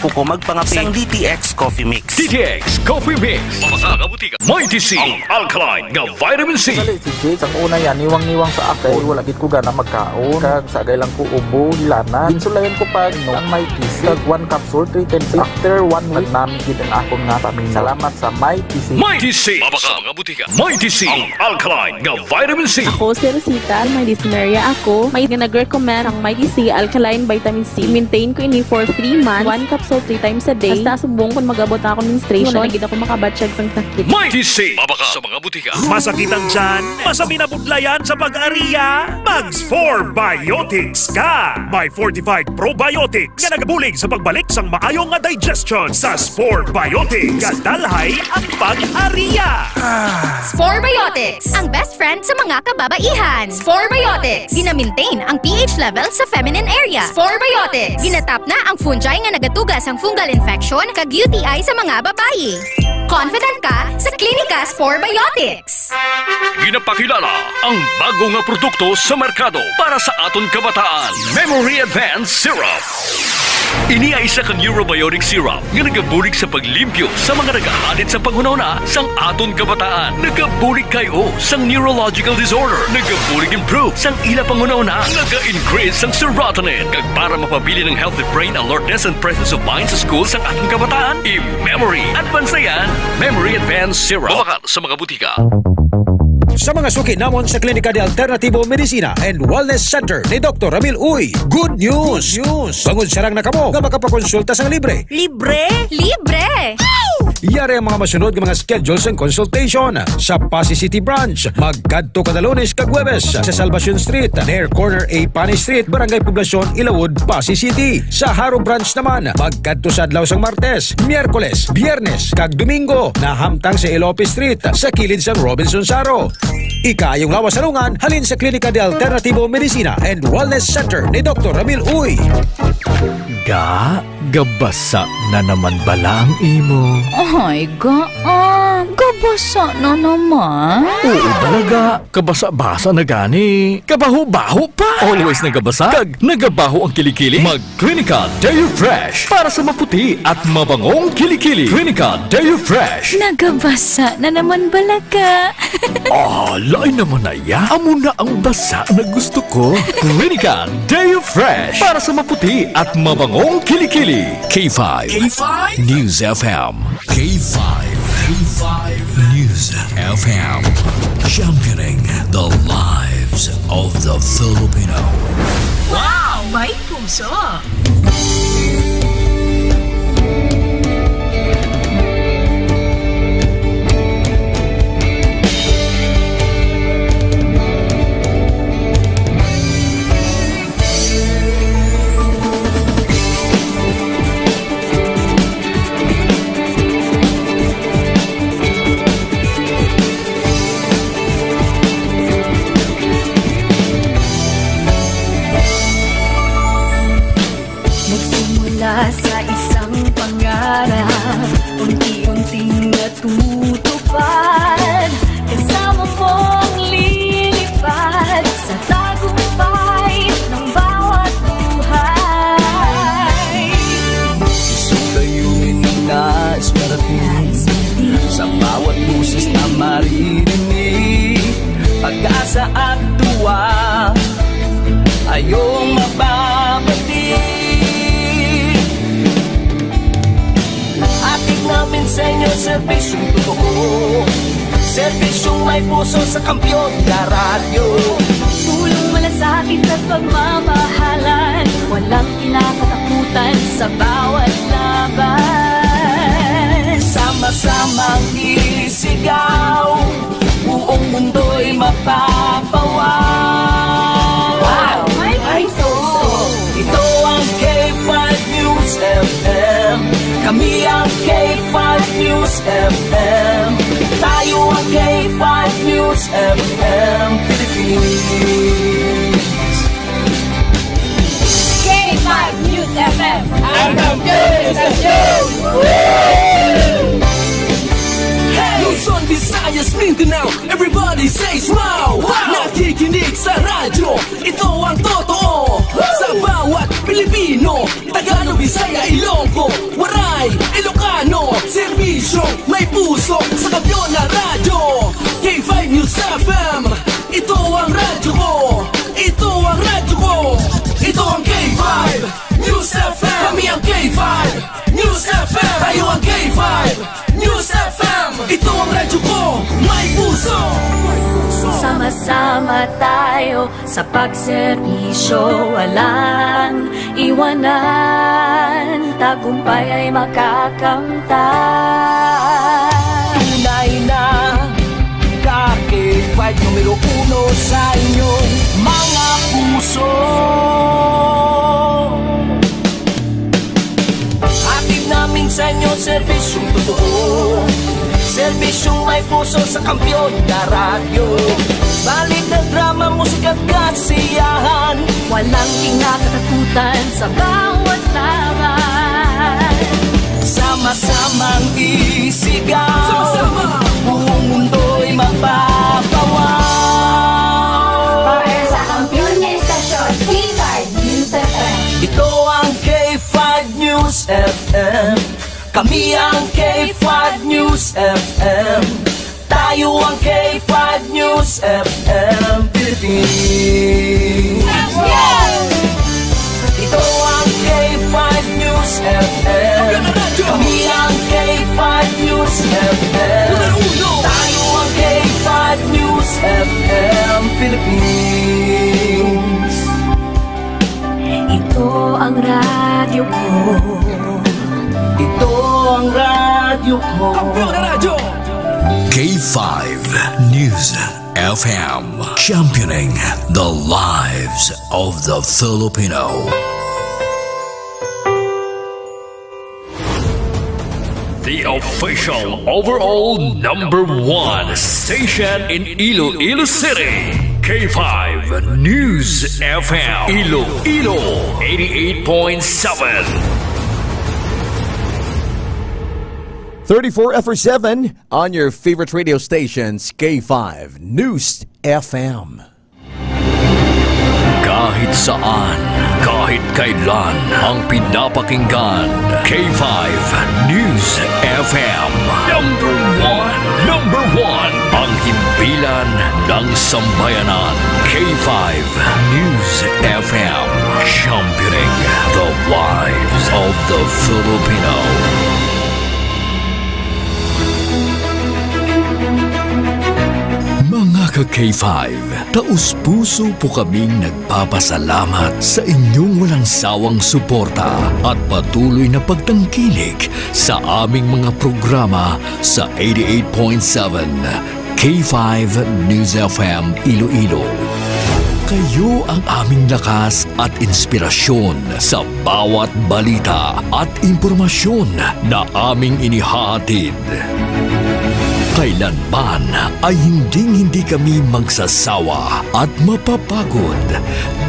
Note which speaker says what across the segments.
Speaker 1: gusto ko magpangapi sang DTX Coffee Mix.
Speaker 2: DTX Coffee Mix. Mga kabutika. Mighty C. Ang alkaline nga vitamin C.
Speaker 3: Dali si Jake, ang una yan, niwang-niwang sa akay. Wala gid ko gana magkaon. Kag sagay lang ko ubo, hilanan. Insulayan ko pa no ang Mighty C. Kag 1 capsule, 3 times. After 1 week, namin gid ang akong nga pamina. Salamat sa Mighty C.
Speaker 2: Mighty C. Mga butika. Mighty C. Ang alkaline nga vitamin C.
Speaker 4: Ako si Rosita, may dyspnea ako. May nag-recommend ang Mighty C Alkaline Vitamin C. Maintain ko ini for 3 months. 1 capsule 3 times a day. Basta subong kung mag-abot ako menstruation. Wala na gid ako makabatsyag sang sakit.
Speaker 2: Mighty C. Sa mga butika.
Speaker 5: Masakit ang tiyan? Masami na budlayan sa pag-ariya? Mags 4 Biotics ka! May fortified probiotics nga nagabulig sa pagbalik sang maayong nga digestion sa Spore Biotics. Kadalhay ang pag-ariya!
Speaker 6: Spore Biotics, ang best friend sa mga kababaihan. Spore Biotics, gina-maintain ang pH level sa feminine area. Spore Biotics, ginatap na ang fungi nga nagatugas ang fungal infection kag UTI sa mga babayi. Confident ka sa Klinika Spore Biotics.
Speaker 2: Ginapakilala ang bago nga produkto sa merkado para sa aton kabataan. Memory Advanced Syrup. Ini ay isa ka neurobiotic syrup nga nagabulig sa paglimpyo sa mga nagahadit sa panghunahuna sang aton kabataan. Nagabulig kayo sang neurological disorder. Nagabulig improve sang ila panghunahuna. Naga-increase sang serotonin. Kag para mapabili ng healthy brain alertness and presence of mind sa school sang aton kabataan. I-Memory Advanced na yan. Memory Advanced Syrup. Bumaka sa mga butika.
Speaker 7: Sa mga suki namon sa Klinika de Alternativo Medicina and Wellness Center ni Dr. Ramil Uy, good news! Bangod sarang na kamo nga makapakonsulta sang libre.
Speaker 6: Libre? Libre!
Speaker 7: Yari ang mga masunod ng mga schedules and consultation sa Pasay City Branch. Magkadto kada Lunes kag Huwebes sa Salvacion Street, near corner A Pani Street, Barangay Poblacion, Ilawod, Pasay City. Sa Haro Branch naman, magkadto sa adlaw sang Martes, Miyerkules, Biyernes kag Domingo na hamtang sa Ilope Street sa kilid sang Robinson Saro. Ikayong lawas salungan halin sa Klinika de Alternativo Medicina and Wellness Center ni Dr. Ramil Uy.
Speaker 8: Gabasa na naman bala ang imo.
Speaker 9: Ay, gabasa na naman.
Speaker 8: Oo talaga, kabasa-basa na gani. Kabaho-baho pa. Always nagabasa, kag nagabaho ang kilikili. Mag-Klinika Deo Fresh para sa maputi at mabangong kilikili. Klinika Deo Fresh.
Speaker 9: Nagabasa na naman balaga.
Speaker 8: Lain naman na ya. Amo na ang basa na gusto ko. Klinika Deo Fresh para sa maputi at mabangong kilikili. K5 News FM. K5 News FM. Championing the lives of the Filipino.
Speaker 10: Wow! May puso! Sa isang pangarap, unti-unting natutupad. Kasama mong lilipad sa tagumpay ng bawat buhay.
Speaker 11: Isang layunin ng nais marating sa bawat busis na maririnig. Pag-asa at tuwa ayong mababati. Namin sa inyo, serbisyong totoo, serbisyong may puso sa Kampiyon na radyo.
Speaker 10: Tulong malasakit at pagmamahalan, walang kinakatakutan sa bawat laban.
Speaker 11: Sama-samang isigaw, buong mundo'y mapapawaw.
Speaker 10: Wow! May puso!
Speaker 11: Ito ang K5 News FM. Kami ang K5 News FM. Tayo ang K5 News FM Philippines.
Speaker 10: K5 News FM.
Speaker 11: Ang News FM. Luzon, Visayas, Mindanao, everybody says wow! Nakikinig sa radyo, ito ang totoo. Sa bawat Pilipino, Tagalog, Bisaya, Ilonggo, K5 News FM. Tayo ang K5 News FM. Ito ang radyo ko, may puso.
Speaker 10: Sama-sama tayo sa pagserbisyo, walang iwanan, tagumpay ay makakamtan.
Speaker 11: Tunay na K5 numero 1 sa inyong mga puso. Hatid namin sa inyo serbisyong totoo, serbisyong may puso sa kampyon na radyo. Balik na drama, musika at kasiyahan,
Speaker 10: walang kinakatakutan sa bawat laban.
Speaker 11: Sama-samang isigaw, sama-sama, buong mundo'y magpapawaw.
Speaker 10: Para sa kampyon na istasyon, K5 News FM.
Speaker 11: Ito ang K5 News FM. Kami ang K5 News FM. Tayo ang K5 News FM Philippines. Ito ang K5 News FM. Kami ang K5 News FM. Tayo ang K5 News FM Philippines.
Speaker 10: Ito ang radyo ko.
Speaker 11: Ito ang radyo ko.
Speaker 2: K5 News FM, championing the lives of the Filipino. The official overall #1 station in Iloilo City. K5 News FM, Iloilo 88.7.
Speaker 12: 34 on your favorite radio stations, K5 News FM.
Speaker 2: Kahit saan, kahit kailan, ang pinapakinggan, K5 News FM. Number one, ang himpilan ng sambayanan, K5 News FM, championing the lives of the Filipino. Mga ka-K5, taus-puso po kaming nagpapasalamat sa inyong walang sawang suporta at patuloy na pagtangkilik sa aming mga programa sa 88.7 K5 News FM Iloilo. Kayo ang aming lakas at inspirasyon sa bawat balita at impormasyon na aming inihahatid. Kailanman ay hindi kami magsasawa at mapapagod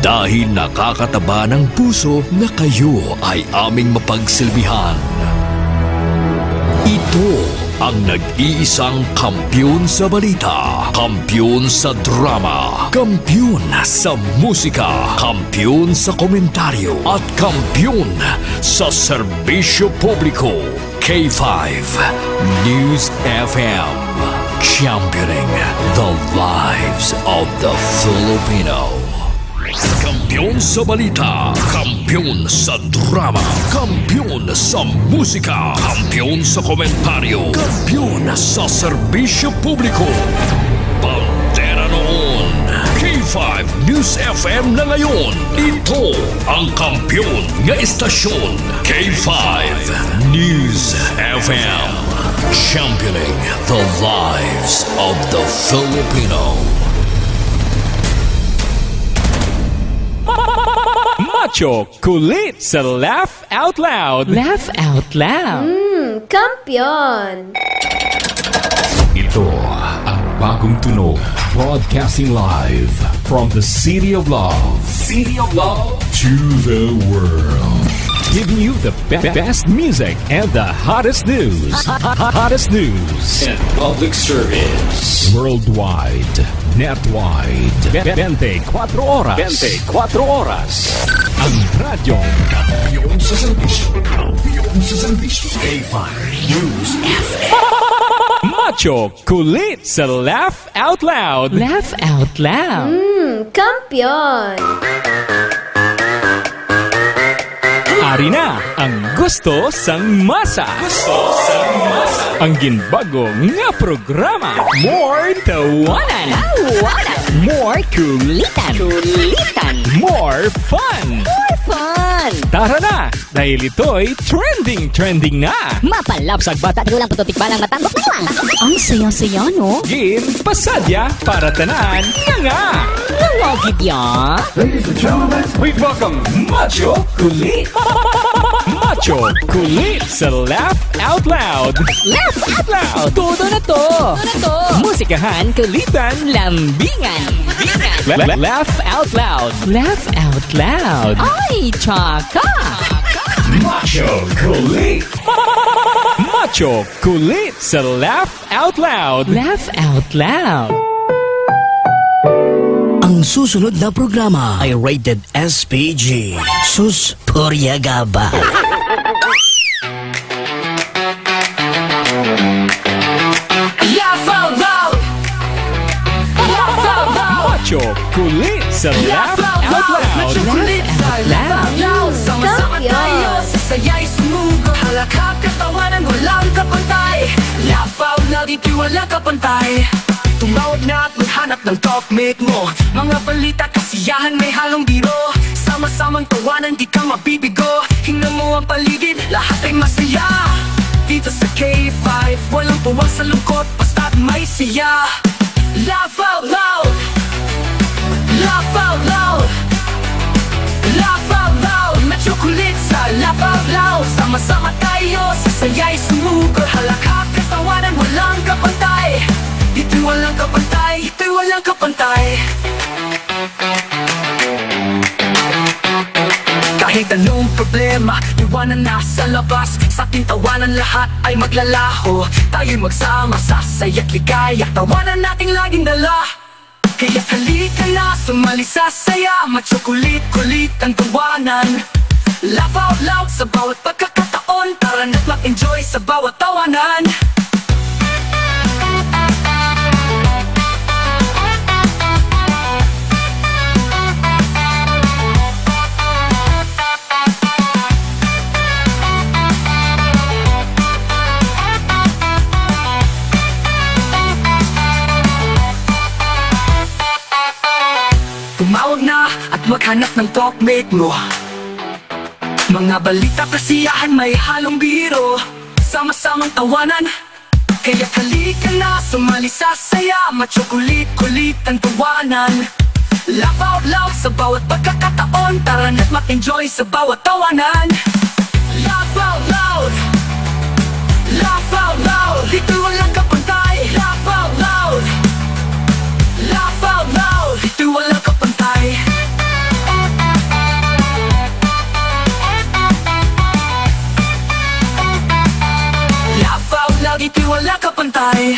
Speaker 2: dahil nakakataba ng puso na kayo ay aming mapagsilbihan. Ito ang nag-iisang kampiyon sa balita, kampiyon sa drama, kampiyon sa musika, kampiyon sa komentaryo at kampiyon sa serbisyo publiko. K5 News FM, championing the lives of the Filipino. Kampiyon sa balita, kampiyon sa drama, kampiyon sa musika, kampiyon sa komentaryo, kampiyon sa serbisyo publiko. Pantera noon, K5 News FM na ngayon. Ito ang kampiyon nga istasyon, K5 News FM, championing the lives of the Filipino.
Speaker 13: Macho, kulit sa Laugh Out Loud.
Speaker 9: Laugh Out Loud.
Speaker 10: Kampiyon!
Speaker 14: Ito ang bagong tunog, broadcasting live from the City of Love. City of Love to the world.
Speaker 13: Giving you the best music and the hottest news. Hottest news
Speaker 14: and public service.
Speaker 13: Worldwide, netwide, 24 oras. 24 oras. Ang radyo.
Speaker 14: Kampiyon sa serbisyo. Kampiyon sa serbisyo. K5 News FM.
Speaker 13: Macho, kulit sa Laugh Out Loud.
Speaker 9: Laugh Out Loud.
Speaker 10: Kampiyon!
Speaker 13: Ari na ang gusto sang masa. Ang ginbagong nga programa. More tawanan.
Speaker 15: More kulitan.
Speaker 13: More fun. Tara na, dahil ito'y trending na.
Speaker 15: Mapalapsag bata at walang pututikbalang matambok na lang. Ang saya-saya, no?
Speaker 13: Gin, pasadya, para tanan, nga.
Speaker 15: Nawagid ya.
Speaker 13: Ladies and gentlemen, we welcome Macho Kulit. Macho Kulit sa Laugh Out Loud.
Speaker 15: Laugh out loud. Todo na to. Musikahan, kulitan, lambingan.
Speaker 13: Laugh Out Loud.
Speaker 15: Laugh out loud. Ay, tsaka.
Speaker 13: Macho Kulit. Macho Kulit sa Laugh Out Loud.
Speaker 15: Laugh out loud.
Speaker 16: Ang susunod na programa ay rated SPG. Sus Puryagaba.
Speaker 11: Laugh out loud! Laugh out loud!
Speaker 13: Macho Kulit sa Laugh Out Loud.
Speaker 11: Macho kulit sa Laugh out loud. Sama-sama tayo, sasaya'y sumugod. Halakak katawanan, walang kapantay. Laugh out loud, ito'y walang kapantay. Tumawag na at maghanap ng talkmate mo. Mga balita, kasiyahan, may halong biro. Sama-samang tawanan, di ka mabibigo. Hingnan mo ang paligid, lahat ay masaya. Dito sa K5, walang puwang sa lungkot, basta't may siya. Laugh out loud! Laugh out loud! Laugh out loud! Macho kulit sa Laugh out loud. Sama-sama tayo, sasaya'y sumugod. Halakak katawanan, walang kapantay. Dito'y walang kapantay, ito'y walang kapantay. Kahit anong problema, iwanan na sa labas. Sa ating tawanan lahat ay maglalaho. Tayo'y magsama, sasaya't ligaya. Tawanan nating laging dala. Kaya't halika na, sumali sa saya. Macho kulit-kulit ang tawanan. Laugh out loud sa bawat pagkakataon. Tara na't mag-enjoy sa bawat tawanan. Tumawag na at maghanap ng talkmate mo. Mga balita, kasiyahan, may halong biro. Sama-samang tawanan, kaya halika na, sumali sa saya. Macho kulit-kulit ang tawanan. Laugh out loud sa bawat pagkakataon. Tara na't mag-enjoy sa bawat tawanan. Laugh out loud! Laugh out loud! Dito'y walang kapantay. Laugh out loud! Laugh out loud! Dito'y walang kapantay. Laugh out loud, dito'y walang kapantay.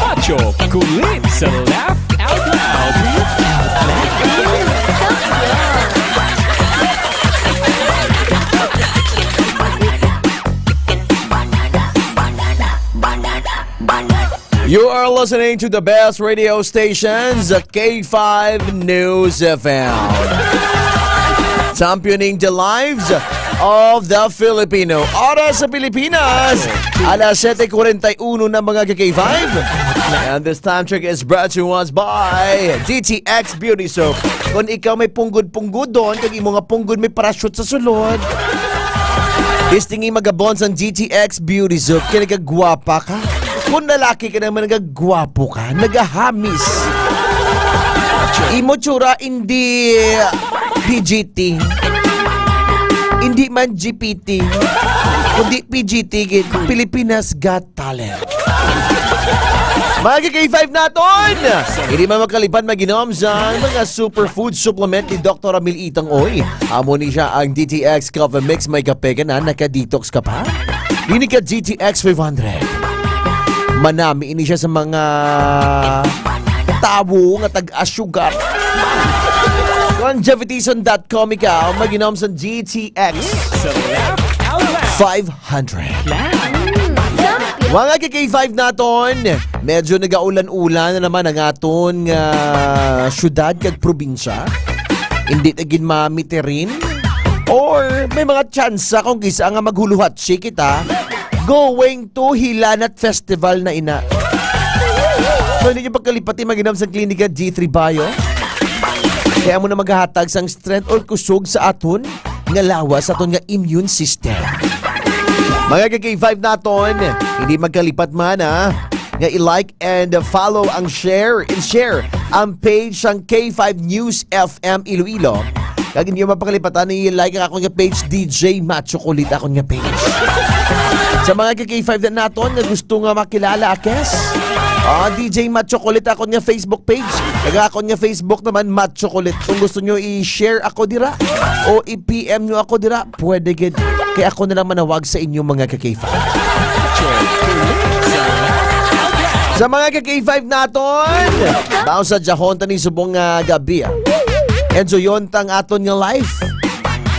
Speaker 13: Macho Kulit sa Laugh Out Loud.
Speaker 12: You are listening to the best radio stations at K5 News FM. Championing the lives of the Filipino. Oras sa Pilipinas, alas 7:41 ng mga K5. And this time check is brought to us by DTX Beauty Soap. Kung ikaw may punggod-punggod doon, kung imo nga punggod may parachute sa sulod, istingi magabon sa DTX Beauty Soap. Kaya nagagwapa ka. Kung lalaki ka naman nagagwapo ka, nagahamis. Imo tsura hindi PGT. Hindi man GPT. Kundi PGT, Pilipinas Got Talent. Mga K5 naton! Hindi man makalipan maginom sa mga superfood supplement ni Dr. Amil Itang Oy. Amo ni siya ang DTX Coffee Mix. May kape ka na, naka-detox ka pa? Hindi ka DTX 500. Manami ini siya sa mga tabo nga tag-asyugar. Longevityson.com ikaw, mag-inom sa GTX 500. Mga K5 naton, medyo nagaulan-ulan na naman ang aton syudad kag probinsya. Hindi tagin mamiterin. Or may mga tsansa kung gisa nga maghuluhat si kita going to Hilanat Festival na ina. So hindi nyo pagkalipati mag-inom sa klinika G3 Bio. Kaya mo na maghahatag sang strength or kusog sa aton nga lawas sa aton nga immune system. Mga K5 naton, hindi magkalipat man nga i-like and follow ang share ang page sang K5 News FM Iloilo. Kag hindi mo mapakalipatan i-like ang akong nga page DJ Macho Kulit akong nga page. Sa mga K5 na naton na gusto nga makilala akes, DJ Macho Kulit akong nga Facebook page. Kag akong nga Facebook naman Macho Kulit. Kung gusto nyo i-share ako dira o i-PM nyo ako dira, pwede gid. Kaya ako na lang manawag sa inyo mga K5. Sa mga K5 naton, baon sa jahon tani subong gabi. Enjoy yon tang aton nga life.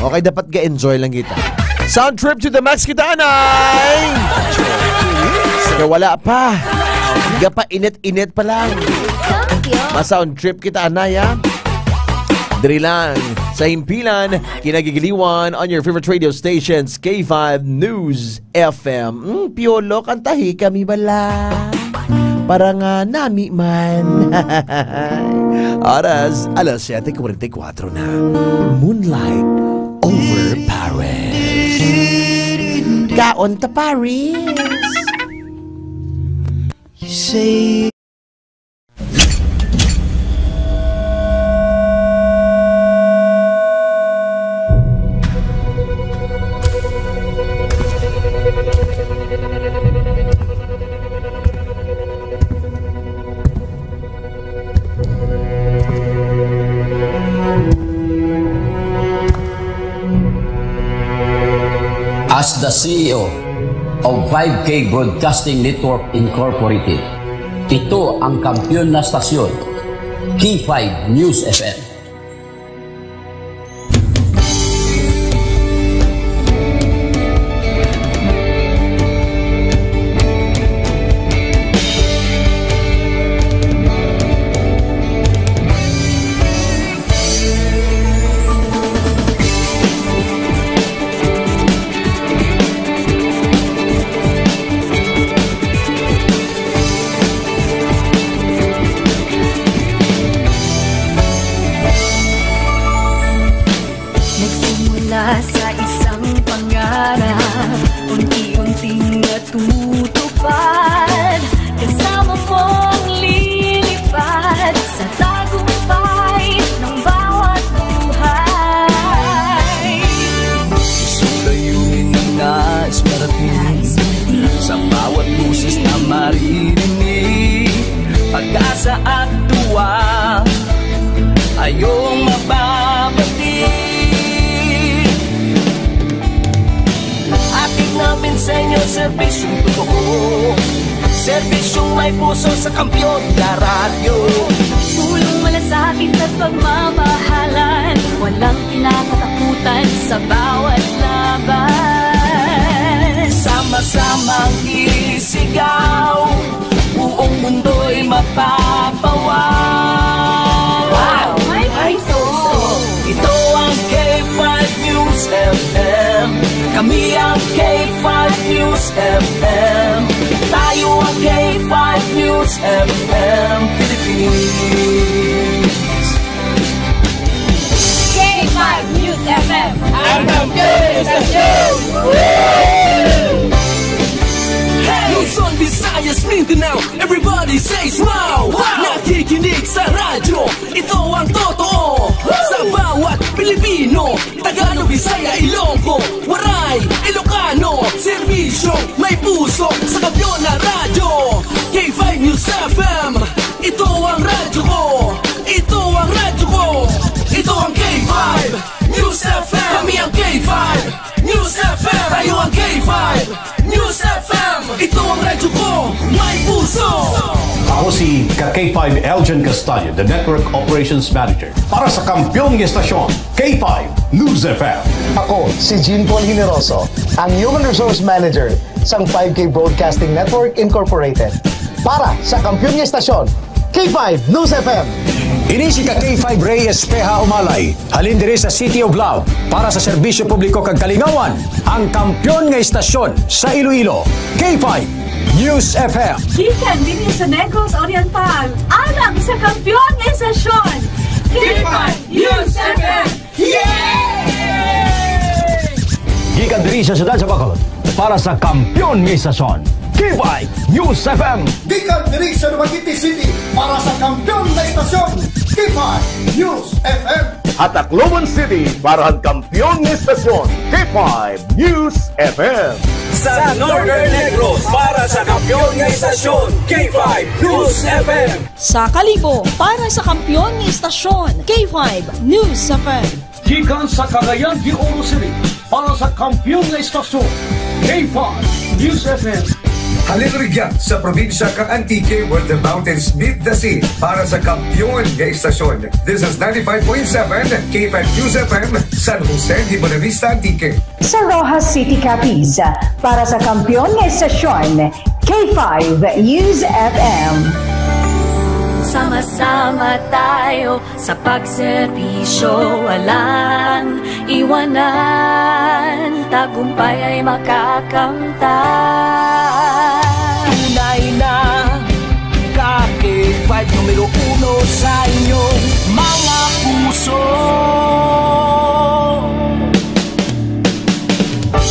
Speaker 12: Okay, dapat ga-enjoy lang kita. Sound trip to the max kita, anay! Kaya wala pa. Higa pa, init-init pa lang. Ma-sound trip kita, anay, ha? Diri lang, sa himpilan, kinagigiliwan on your favorite radio stations, K5 News FM. Piolo, kantahi kami bala. Para nga nami man. Oras, alas 7:44 na. Moonlight over Paris. Kaon ta Paris. You say
Speaker 17: as the CEO of 5K Broadcasting Network Incorporated, ito ang kampiyon na stasyon, K5 News FM.
Speaker 11: Sa isang pangarap, unti-unting natutupad, kasama mong lilipad sa tagumpay ng bawat buhay.
Speaker 18: Isang layunin na nais marating, sa bawat busis na maririnig, pag-asa at tuwa ayong mababati. Namin sa inyo, serbisyong totoo, serbisyong may puso sa kampiyon na radyo.
Speaker 11: Tulong malasakit at pagmamahalan, walang kinakatakutan sa bawat laban.
Speaker 18: Sama-samang isigaw, buong mundo'y mapapawaw.
Speaker 11: Wow, may puso!
Speaker 18: Ito ang K5 News FM. Kami ang K5 News FM. Tayo ang K5 News FM Philippines.
Speaker 11: K5 News FM.
Speaker 18: Ang kampiyon sa show! Luzon, Visayas, Mindanao, everybody says wow! Nakikinig sa radyo, ito ang totoo. Sa bawat Pilipino, Tagalog, Bisaya, Ilonggo, Waray, Ilocano, serbisyo, may puso sa kampiyon na radyo. K5 News FM, ito ang radyo ko. Ito ang radyo ko. Ito ang K5 News FM. Kami ang K5 News FM. Tayo ang K5 News FM. Ito ang radyo ko. May puso
Speaker 19: Ako si K5 Elgin Castaño, the Network Operations Manager para sa kampiyon ng estasyon, K5 News FM.
Speaker 20: Ako si Jean Paul Generoso, ang Human Resource Manager sa 5K Broadcasting Network Incorporated para sa kampiyon ng estasyon, K5 News FM.
Speaker 7: Ini si K5 Ray Espeja Umalay, halin diri sa City of Love para sa serbisyo publiko kag kalingawan, ang kampiyon nga estasyon sa Iloilo, K5 News FM.
Speaker 21: Gikan din sa Negros Oriental, alang sa kampiyon nga estasyon, K5 News FM.
Speaker 7: Gikan diri sa siyudad sa Bacolod para sa kampiyon nga estasyon, K5 News FM.
Speaker 22: Gikan diri sa Dumaguete City para sa kampiyon na estasyon, K5 News FM.
Speaker 23: At Tacloban City para ang kampiyon na estasyon, K5 News FM.
Speaker 18: Sa Northern Negros para sa kampiyon ng istasyon, K5 News FM.
Speaker 24: Sa Kalibo para sa kampiyon ng istasyon, K5 News FM.
Speaker 19: Gikan sa Cagayan de Oro City para sa kampiyon ng istasyon, K5 News FM.
Speaker 25: Halin rigyan sa probinsya kang Antique where the mountains meet the sea para sa kampiyon ng istasyon. This is 95.7 K5 News FM, San Jose de Buenavista, Antique.
Speaker 26: Sa Rojas City, Capiz para sa kampiyon ng istasyon, K5 News FM.
Speaker 27: Sama-sama tayo sa pagserbisyo, walang iwanan, tagumpay ay makakamtan.
Speaker 18: Tunay na K5 numero 1 sa inyong mga puso.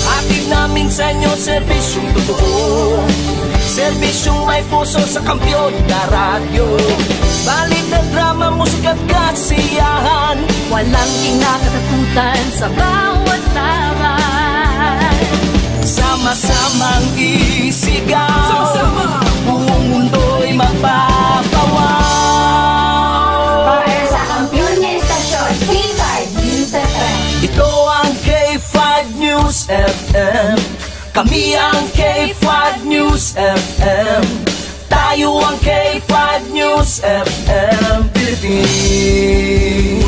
Speaker 18: Hatid namin sa inyo serbisyong totoo, serbisyong may puso sa kampiyon na radyo. Balit na drama, musika at kasiyahan,
Speaker 27: walang kinakatakutan sa bawat laban.
Speaker 18: Sama-samang isigaw, sama-sama, buong mundo'y magpapawaw.
Speaker 10: Para sa kampiyon ng estasyon, K5 News FM.
Speaker 18: Ito ang K5 News FM. Kami ang K5 News FM. Tayo ang K5 News FM Philippines.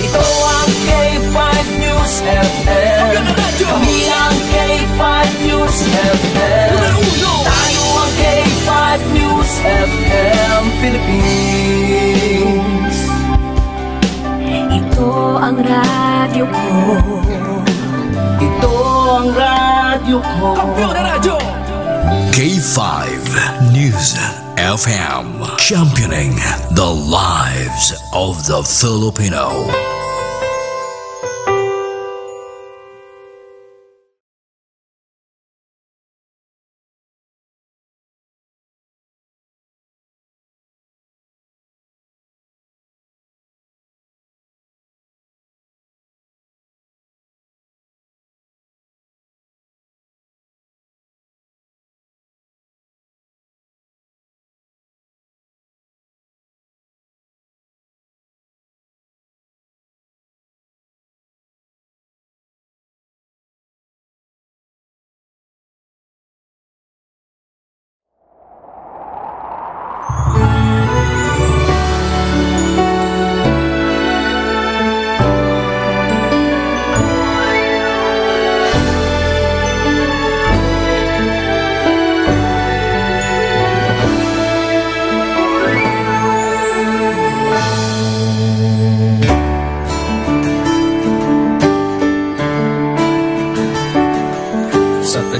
Speaker 18: Ito ang K5 News FM. Kami ang K5 News FM. Tayo ang K5 News FM Philippines.
Speaker 27: Ito ang radyo ko.
Speaker 18: Ito ang radyo ko. Kampiyon na radyo!
Speaker 16: K5 News FM, championing the lives of the Filipino.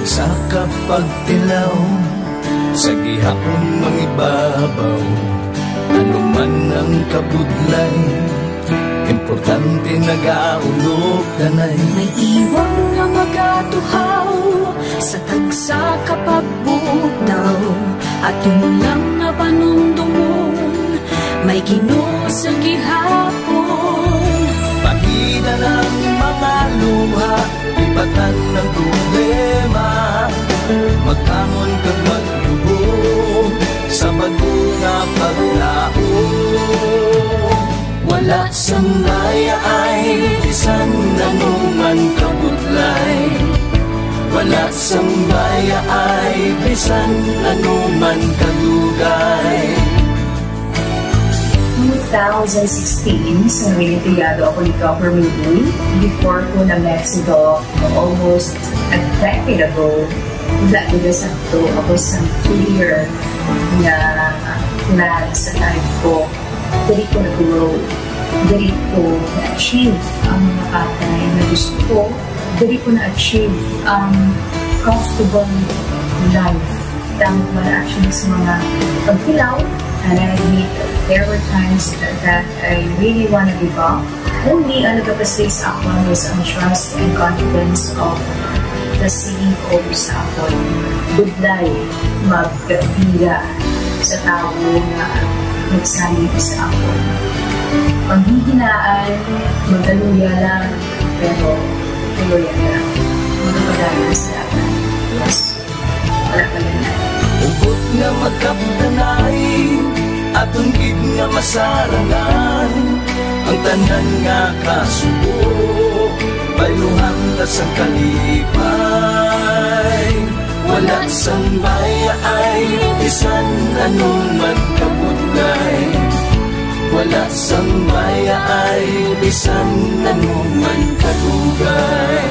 Speaker 18: Sa kapagtilaw, sa gihapon mangibabaw, ano man ang kabudlay, importante nagaulog tanay.
Speaker 27: May iwang nga magatuhaw sa tagsa kapagbutaw, at lang na panumdumon, may Ginoo sa gihapon.
Speaker 18: Pahina ng mga luha, ibatan ng problema, magkamon kag magluhog sa bago nga paglaog. Wala sang maya ay bisan nanuman kabudlay, wala sang maya ay bisan nanuman kabudlay.
Speaker 1: 2016, sa Olimpiado ako ni Dr. Milbuy. Before ko na Mexico, almost a decade ago, sakto ako sa clear na plan sa life ko. Dali ko nag-grow. Dali ko na-achieve ang mga patay na gusto ko. Dali ko na-achieve ang comfortable life. Dahil wala actually sa mga pagkilaw. And I admit there were times that I really want to give up. Only ang nagkapasay sa ako was ang trust and confidence of the CEO sa ako. Budlay magbiga sa tao na nagsalit sa ako. Panghihinaan, magaluya lang, pero tuloy lang. Magpapagayon sa lahat. Yes. Wala pa yan.
Speaker 18: Ubot nga magkaptanay at unggid nga masarangan ang tanan nga kasubo bayluhan ta sa kalipay wala sang baya ay bisan anong magkabudlay wala sang baya ay bisan anong magkadugay.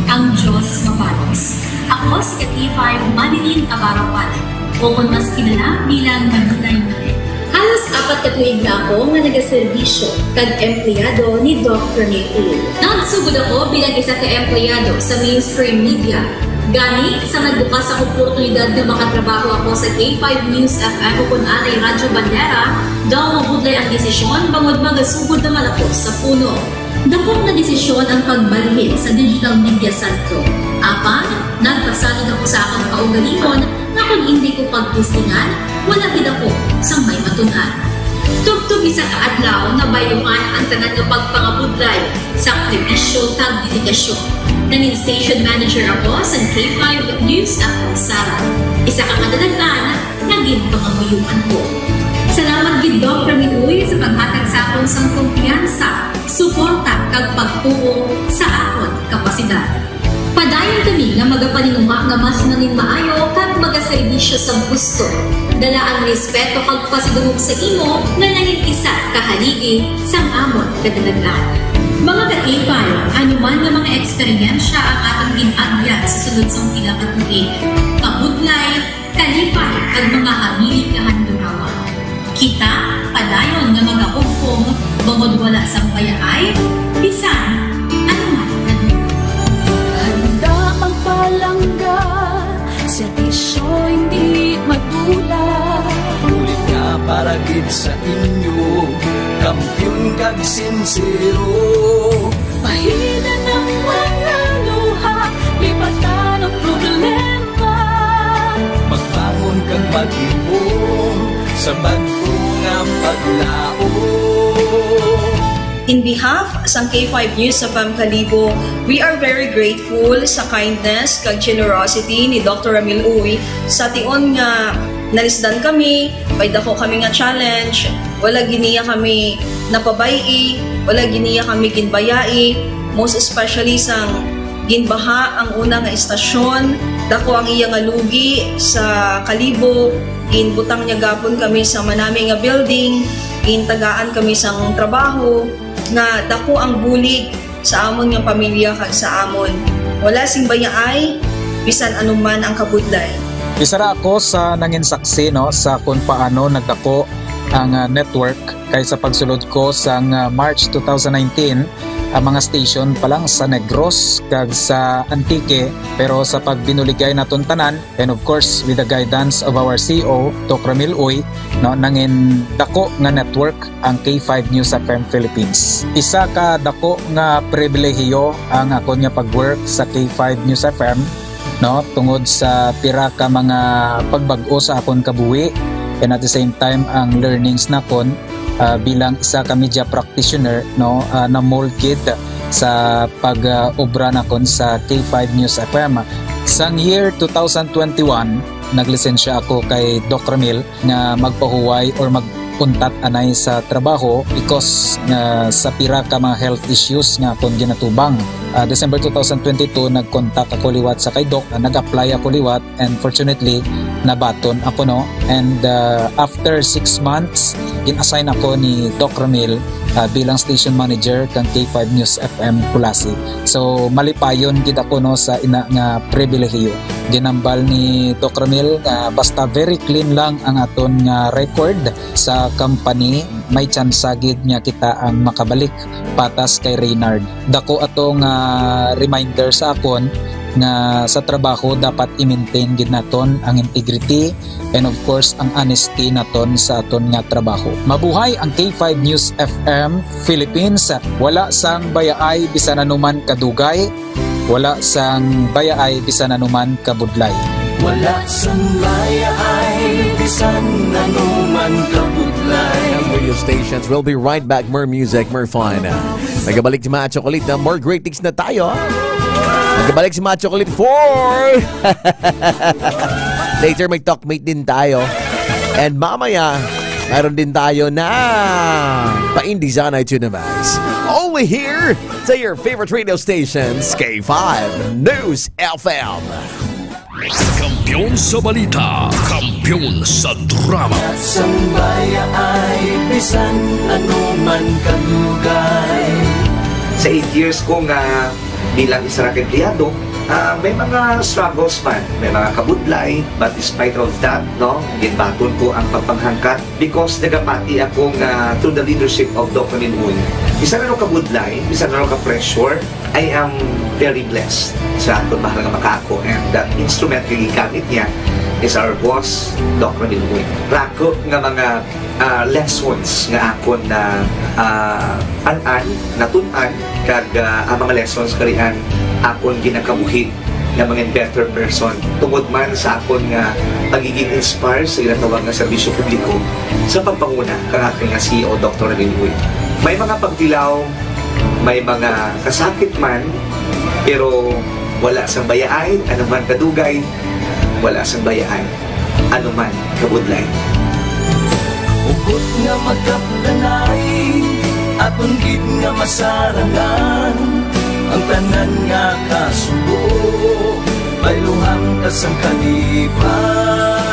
Speaker 2: Ang Diyos mapalos. Ako si K5 Manilin Abarapan o kung mas kilala bilang Magulay Manil. Halos 4 ka tuig na ako nga nagaserbisyo kag empleyado ni Dr. Milbuy. Nagsugod ako bilang isa ka empleyado sa mainstream media. Gani sa nagbukas ang oportunidad na makatrabaho ako sa K5 News FM o kung anay Radyo Bandera, daw mabudlay ang desisyon bangod magasugod naman ako sa puno. Dakot na desisyon ang pagbalhin sa digital media santo. Apan, nagpasalig ako sa akong kaugalingon na kung hindi ko pagpustingan, wala din ako sa may matunan. Tugtog isa kaadlaw na bayuhan ang tanan ng pagpangabudlay sa aktivisyo kag dedikasyon. Nanging station manager ako sa K5 News FM Sara. Isa ka kadalagan, naging pangamuyuan ko. Salamat gid Dr. Milbuy sa paghatag sa akon sang kumpiyansa, suporta kag pagtuo sa akon kapasidad. Padayon kami nga magapaninuma nga mas naning maayo kag magaserbisyo sa gusto. Dala ang respeto kag pasidungog sa imo nga nanging isa kahaligi sang amon kadalagan. Mga ka-K5, anuman nga mga eksperyensya ang atong ginagyan sa sunod sang pila ka tuig. Kabudlay, kalipay kag mga hamili nga handurawan. Kita, padayon nga mag-augpong, bangod wala sa bayaay, bisan, anuman na
Speaker 27: handa ang palangga, servisyo hindi madula.
Speaker 18: Ulit nga para gid sa inyo, kampiyon kag sincero.
Speaker 27: Pahina ng mga luha, lipatan ang problema.
Speaker 18: Magbangon kang mag-ibong, sa bago nga paglao.
Speaker 24: In behalf sa K5 News FM Kalibo, we are very grateful sa kindness kag generosity ni Dr. Milbuy sa tion nga nalisdan kami, may dako kami nga challenge, wala giniya kami napabay-i, wala giniya kami ginbayai, most especially sang ginbaha ang una nga istasyon, dako ang iya nga lugi sa Kalibo, ginbutang niya gapon kami sa manami nga building, gintagaan kami sang trabaho, nga dako ang bulig sa amon nga pamilya kag sa amon. Wala sing bayaay, bisan anuman ang kabudlay.
Speaker 3: Isa ra ako sa nangin saksi no sa kung paano nagdako ang network kay sa pagsulod ko sang March 2019 ang mga station pa lang sa Negros kag sa Antique, pero sa pagbinuligay naton tanan and of course with the guidance of our CEO Dr. Milbuy no nangin dako nga network ang K5 News FM Philippines. Isa ka dako nga pribilehiyo ang ako nga pagwork sa K5 News FM no tungod sa pira ka mga pagbag-o sa akon kabuhi and at the same time ang learnings nakon bilang isa ka media practitioner no na molded sa pag-obra nakon sa K5 News FM. Sang year 2021 naglisensya ako kay Dr. Mil nga magpahuway or untat anay sa trabaho because sa pira ka mga health issues nga akong ginatubang. December 2022 nag-contact ako liwat sa kay Doc, nag-apply ako liwat and fortunately nabaton ako no. And after 6 months in-assign ako ni Doc Ramil bilang station manager kang K5 News FM Kulasi. So malipayon gid ako no sa ina nga pribilehiyo. Ginambal ni Doc Ramil nga basta very clean lang ang aton nga record sa company, may chance gid nga kita ang makabalik patas kay Reynard. Dako atong reminder sa akon nga sa trabaho dapat i-maintain gid naton ang integrity and of course ang honesty naton sa aton nga trabaho. Mabuhay ang K5 News FM Philippines. Wala sang bayaay bisan anuman kadugay, wala sang bayaay bisan anuman kabudlay.
Speaker 18: Wala sang bayaay bisan anuman kabudlay.
Speaker 12: Radio stations, we'll be right back. More music, more fun. Nagabalik si Macho Kulit na more great things na tayo. Nagabalik si Macho Kulit 4. Later may talkmate din tayo. And mamaya, mayroon din tayo na pa-indie sana Tunamax. Only here to your favorite radio stations, K5 News FM.
Speaker 4: Kampiyon sa balita, kampiyon sa drama.
Speaker 18: Sang bayaay bisan anuman kadugay.
Speaker 5: Sa 8 years ko nga bilang isang empleyado, may mga struggles man, may mga kabudlay, but despite of that, no, ginbaton ko ang pagpanghangkat because nagapati akong through the leadership of Dr. Minun. Isa na kabudlay, isa na ka-pressure, I am very blessed sa aton mahal nga makako, and that instrument nga gigamit niya is our boss, Dr. Minun. Rako nga mga lessons nga akon na natunan kag ang mga lessons karian akon ginakabuhi na mga better person tungod man sa akon nga pagiging inspired sa ginatawag nga serbisyo publiko sa pagpanguna kang aking nga CEO Dr. Ramil. May mga pagdilaw, may mga kasakit man, pero wala sang bayaay, anuman kadugay, wala sang bayaay, anuman kabudlay.
Speaker 18: Ugot nga magkapdanay at unggit nga masarangan ang tanan nga kasubo bayluhan ka sang kalipay.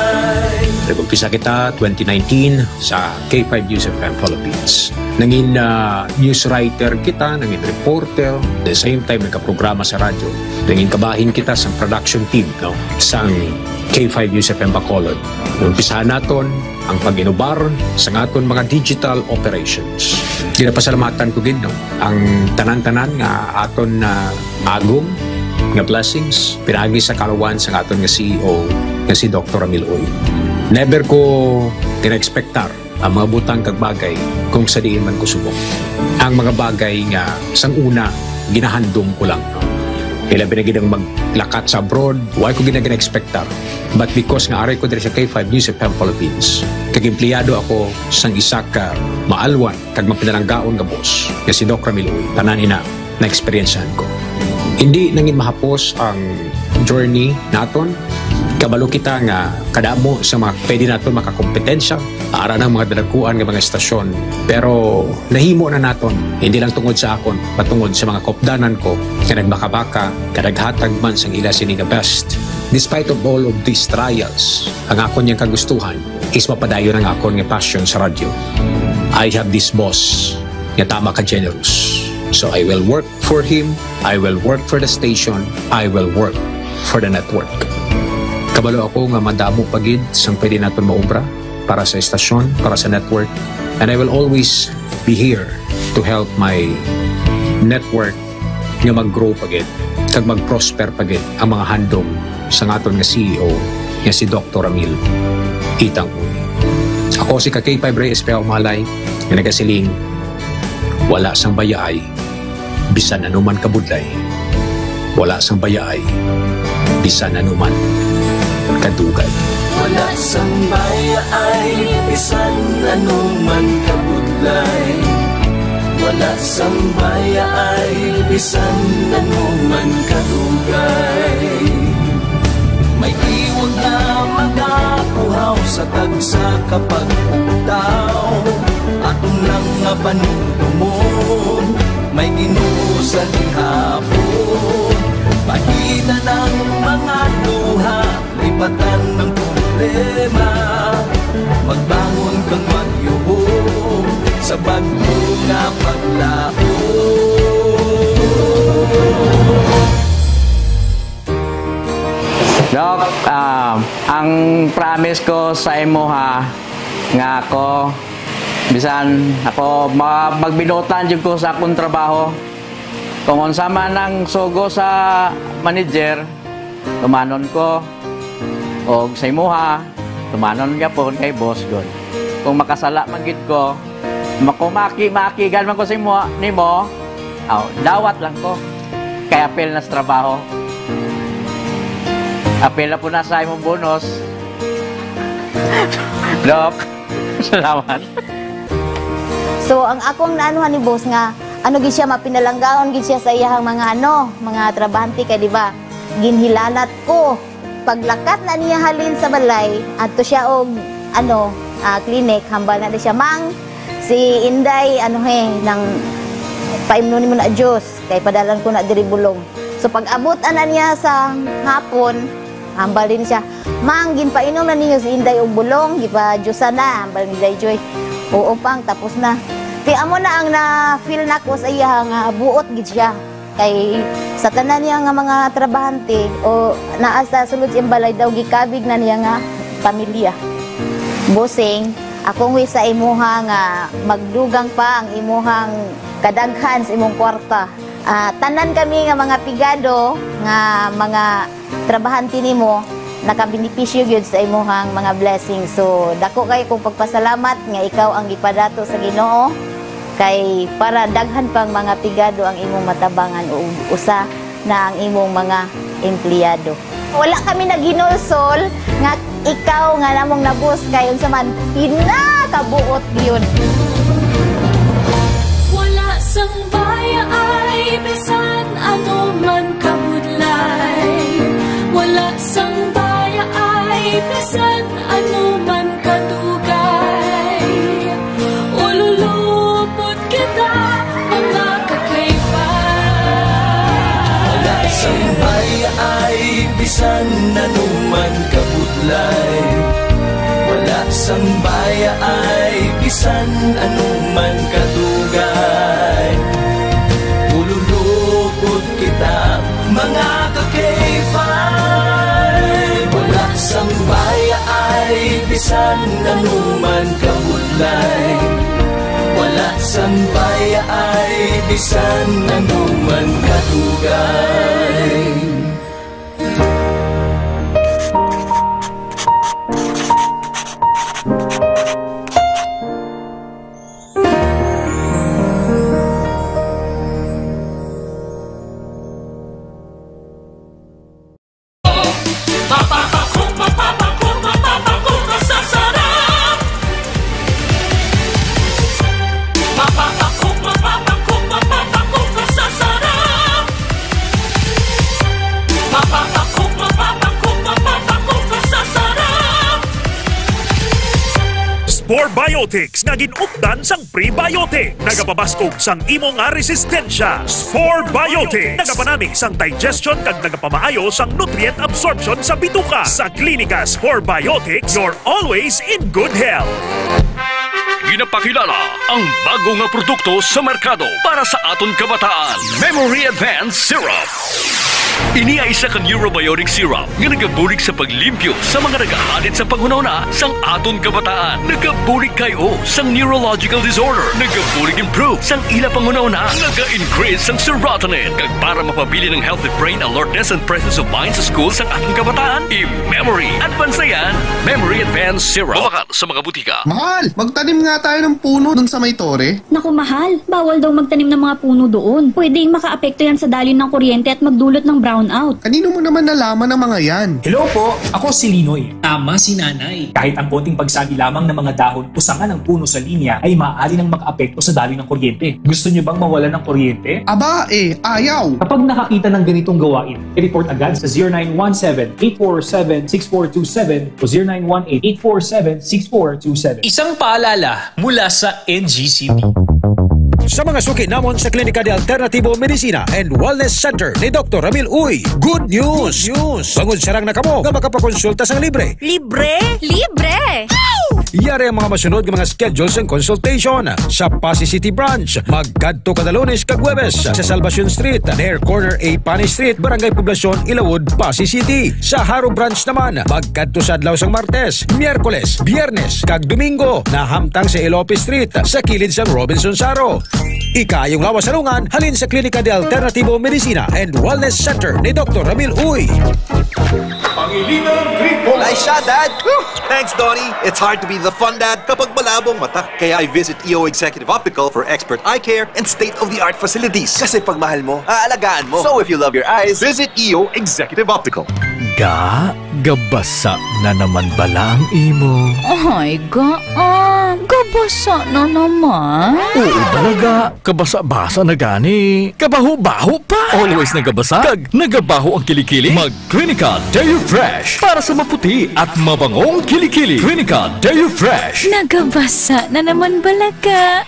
Speaker 6: Nag-umpisa kita 2019 sa K5 News FM Philippines. Nangin news writer kita, nangin reporter, at the same time nagka-programa sa radyo. Nangin kabahin kita sa production team no, sa K5 News FM Bacolod. Umpisahan naton ang pag-inubar sa aton mga digital operations. Ginapasalamatan ko gid no, ang tanan-tanan nga aton na agong nga blessings pinagi sa kalawan sa aton nga CEO nga si Dr. Ramil Uy. Never ko tina-expectar ang mga butang kag bagay kung sa diin man ko subok. Ang mga bagay nga sang una ginahandom ko lang no. Kailan binagidang maglakat sa abroad, why ko gina-expectar. But because nga aray ko diri sa K5 News FM Philippines, kag-empleyado ako sang isa ka maalwan kag mapinalanggaon nga boss, nga si Doc Ramil Uy, tanan ina na experiencehan ko. Hindi nangin mahapos ang journey naton. Kabalo kita nga kadamo sa mga pwede naton makakompetensya para ng mga dalakuan ng mga estasyon. Pero nahimo na naton, hindi lang tungod sa akon, patungod sa mga kopdanan ko na nagmakabaka, kadaghatag man sang ila sini nga best. Despite of all of these trials, ang akon niyang kagustuhan is mapadayon ang akon nga passion sa radyo. I have this boss nga tama ka generous. So I will work for him, I will work for the station, I will work for the network. Kabalo ako nga madamo pagid sang pwede naton maubra para sa estasyon, para sa network. And I will always be here to help my network nga mag-grow pagid, kag mag-prosper pagid ang mga handom sa aton nga CEO nga si Dr. Ramil Itang Uy. Ako si K5 Reyes Peao Malay nga nagasiling wala sang bayaay bisan anuman kabudlay, wala sang bayaay bisan anuman kadugay.
Speaker 18: Wala sang bayaay bisan anuman kabudlay, wala sang bayaay bisan anuman kadugay. May iwag na magapuhaw sa tagsa kapag ugtaw, panuno mo, may Ginoo sa hapon. Pahina ng mga luha, lipatan ng problema, magbangon kang magyuhong sa bagyo nga paglaho.
Speaker 8: Dok, ang promise ko sa imo ha, nga ako, bisan ako magbinutan jud ko sa akong trabaho. Kung unsa man ang sugo sa manager, tumanon ko. O sa imo ha, tumanon gyapon kay boss god. Kung makasala man gid ko, makigan man ko sa imo nimo, dawat lang ko. Kay apel na sa trabaho. Apel na po na sa imong bonus. Dok, salamat.
Speaker 9: So, ang akong naanuhan ni boss nga, gid siya, mapinalanggaon gid siya sa iyahang mga mga trabahante kay di ba? Ginhilalat ko. Paglakat na niya halin sa balay, adto siya og clinic, hambal na siya mang si Inday nang paimnunin mo na Diyos kay padalan ko na diri bulong. So pag-abot na niya sa hapon, hambal din siya. Mang, ginpainom na ninyo si Inday og bulong, gipa-Diyosa na, hambal ni Day Joy. Oo pang, tapos na. Kaya amo na ang na-feel na ko sa iya nga buot gid siya. Kay sa tanan niya nga mga trabahante o naa sa sulod siyang balay daw gikabig na niya nga pamilya. Bossing, akong wi sa imuha nga magdugang pa ang imuhang kadaghan sa imong kwarta. Tanan kami nga mga pigado nga mga trabahante nimo nakabenepisyo gyud sa imuhang mga blessings. So dako kay kong pagpasalamat nga ikaw ang gipadato sa Ginoo kay para daghan pang mga pigado ang imong matabangan o usa na ang imong mga empleyado. Wala kami naginulsol nga ikaw nga namong nabus kay unsa man pinakabuot gyud.
Speaker 27: Wala sang baya ay bisan ano man kabudlay. Wala sang baya ay bisan ano man kadugay. Ululupot kita mga kakayfay.
Speaker 18: Wala sang baya ay bisan ano man kabudlay. Wala sang baya ay bisan ano man kadugay. Ululupot kita mga kakayfay. Wala sang baya ay bisan ano man kabudlay. Wala sang baya ay bisan ano man kadugay.
Speaker 11: Sporebiotics nga ginupdan sang prebiotic. Nagapabaskog sang imo nga resistensya. Sporebiotics nagapanami sang digestion kag nagapamaayo sang nutrient absorption sa bituka. Sa Klinika Sporebiotics, you're always in good health.
Speaker 4: Ginapakilala ang bago nga produkto sa merkado para sa aton kabataan. Memory Advanced Syrup. Ini ay isa ka neurobiotic syrup nga nagabulig sa paglimpyo sa mga nagahalit sa panghunahuna sang aton kabataan. Nagabulig kayo sang neurological disorder. Nagabulig improve sang ila panghunahuna. Naga-increase sang serotonin. Kag para mapabili ng healthy brain alertness and presence of mind sa school sang ating kabataan, i-Memory Advanceyan. Memory Advanced Syrup. Bawakal sa mga butika.
Speaker 13: Mahal, magtanim nga tayo ng puno dun sa may tore.
Speaker 14: Naku mahal, bawal daw magtanim ng mga puno doon. Pwedeng makaapekto yan sa dalin ng kuryente at magdulot ng brownout.
Speaker 13: Kanino mo naman nalaman ang mga yan?
Speaker 15: Hello po, ako si Linoy. Tama si Nanay. Kahit ang konting pagsagi lamang ng mga dahon o sanga ng puno sa linya ay maaari nang makaapekto sa daloy ng kuryente. Gusto niyo bang mawalan ng kuryente?
Speaker 13: Aba ayaw.
Speaker 15: Kapag nakakita ng ganitong gawain, i-report agad sa 0917-847-6427 o 0918-847-6427.
Speaker 17: Isang paalala mula sa NGCP.
Speaker 6: Sa mga suki namon sa Klinika de Alternativo Medicina and Wellness Center ni Dr. Ramil Uy, good news! Bangod sarang na kamo nga makapakonsulta sang libre.
Speaker 7: Libre? Libre!
Speaker 6: Yari ang mga masunod ng mga schedules and consultation sa Pasay City Branch. Magkadto kada Lunes kag Huwebes sa Salvacion Street, near corner A Pani Street, Barangay Poblacion, Ilawod, Pasay City. Sa Haro Branch naman, magkadto sa adlaw sang Martes, Miyerkules, Biyernes kag Domingo na hamtang sa Ilope Street sa kilid sang Robinson Saro. Ikayong lawas salungan halin sa Klinika de Alternativo Medicina and Wellness Center ni Dr. Ramil Uy.
Speaker 17: Pangilinang Gripo. Nice shot, Dad! Thanks, Donnie. It's hard to be the fun dad kapag malabong mata. Kaya I visit EO Executive Optical for expert eye care and state-of-the-art facilities. Kasi pag mahal mo, aalagaan mo. So if you love your eyes, visit EO Executive Optical.
Speaker 19: Gabasa na naman bala ang imo.
Speaker 7: Ay, gabasa na naman.
Speaker 19: Oo talaga, kabasa-basa na gani. Kabaho-baho pa. Always nagabasa, kag nagabaho ang kilikili. Mag-Clinica Deo Fresh para sa maputi at mabangong kilikili. Clinica Deo Fresh.
Speaker 7: Nagabasa na naman balaga.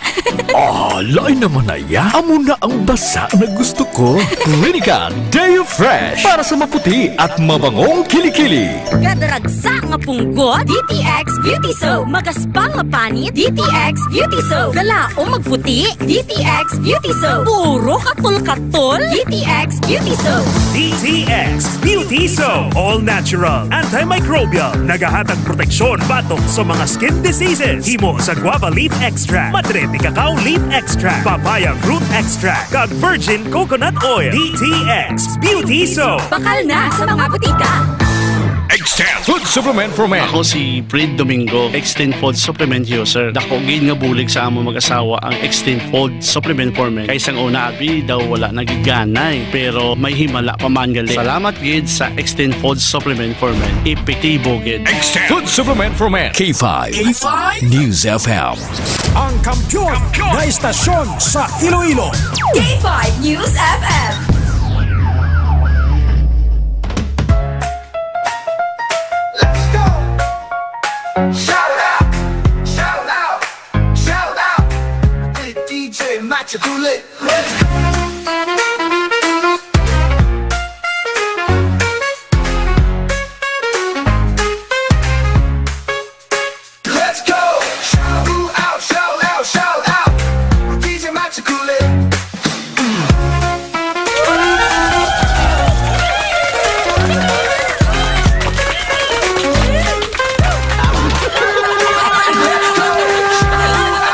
Speaker 19: Lain naman na ya. Amo na ang basa na gusto ko. Clinica Deo Fresh para sa maputi at mabangong kilikili.
Speaker 7: Gadaragsa nga punggot, DTX Beauty Soap. Magaspang nga panit, DTX Beauty Soap. Galaong magputi, DTX Beauty Soap. Puro katul-katul, DTX Beauty Soap.
Speaker 11: DTX Beauty Soap. All natural, antimicrobial, nagahatag proteksyon batok sa mga skin diseases. Himo sa guava leaf extract, madre de cacao leaf extract, papaya fruit extract, kag virgin coconut oil. DTX Beauty Soap.
Speaker 7: Bakal na sa mga butika.
Speaker 4: Extend Food Supplement for Men.
Speaker 20: Ako si Fred Domingo, Extend Food Supplement user. Dako gid nga bulig sa amo mag-asawa ang Extend Food Supplement for Men. Kay sang una abi daw wala nagiganay pero may himala pa man gali. Salamat gid sa Extend Food Supplement for Men. Epektibo gid.
Speaker 4: Extend Food Supplement for Men.
Speaker 19: K5 News FM.
Speaker 11: Ang kampiyon na istasyon sa Iloilo.
Speaker 7: K5 News FM.
Speaker 18: Shout out, shout out, shout out. Hey DJ Macho Tule. Let's go. Let's go. Shout out, shout out, shout out. DJ Macho Tule.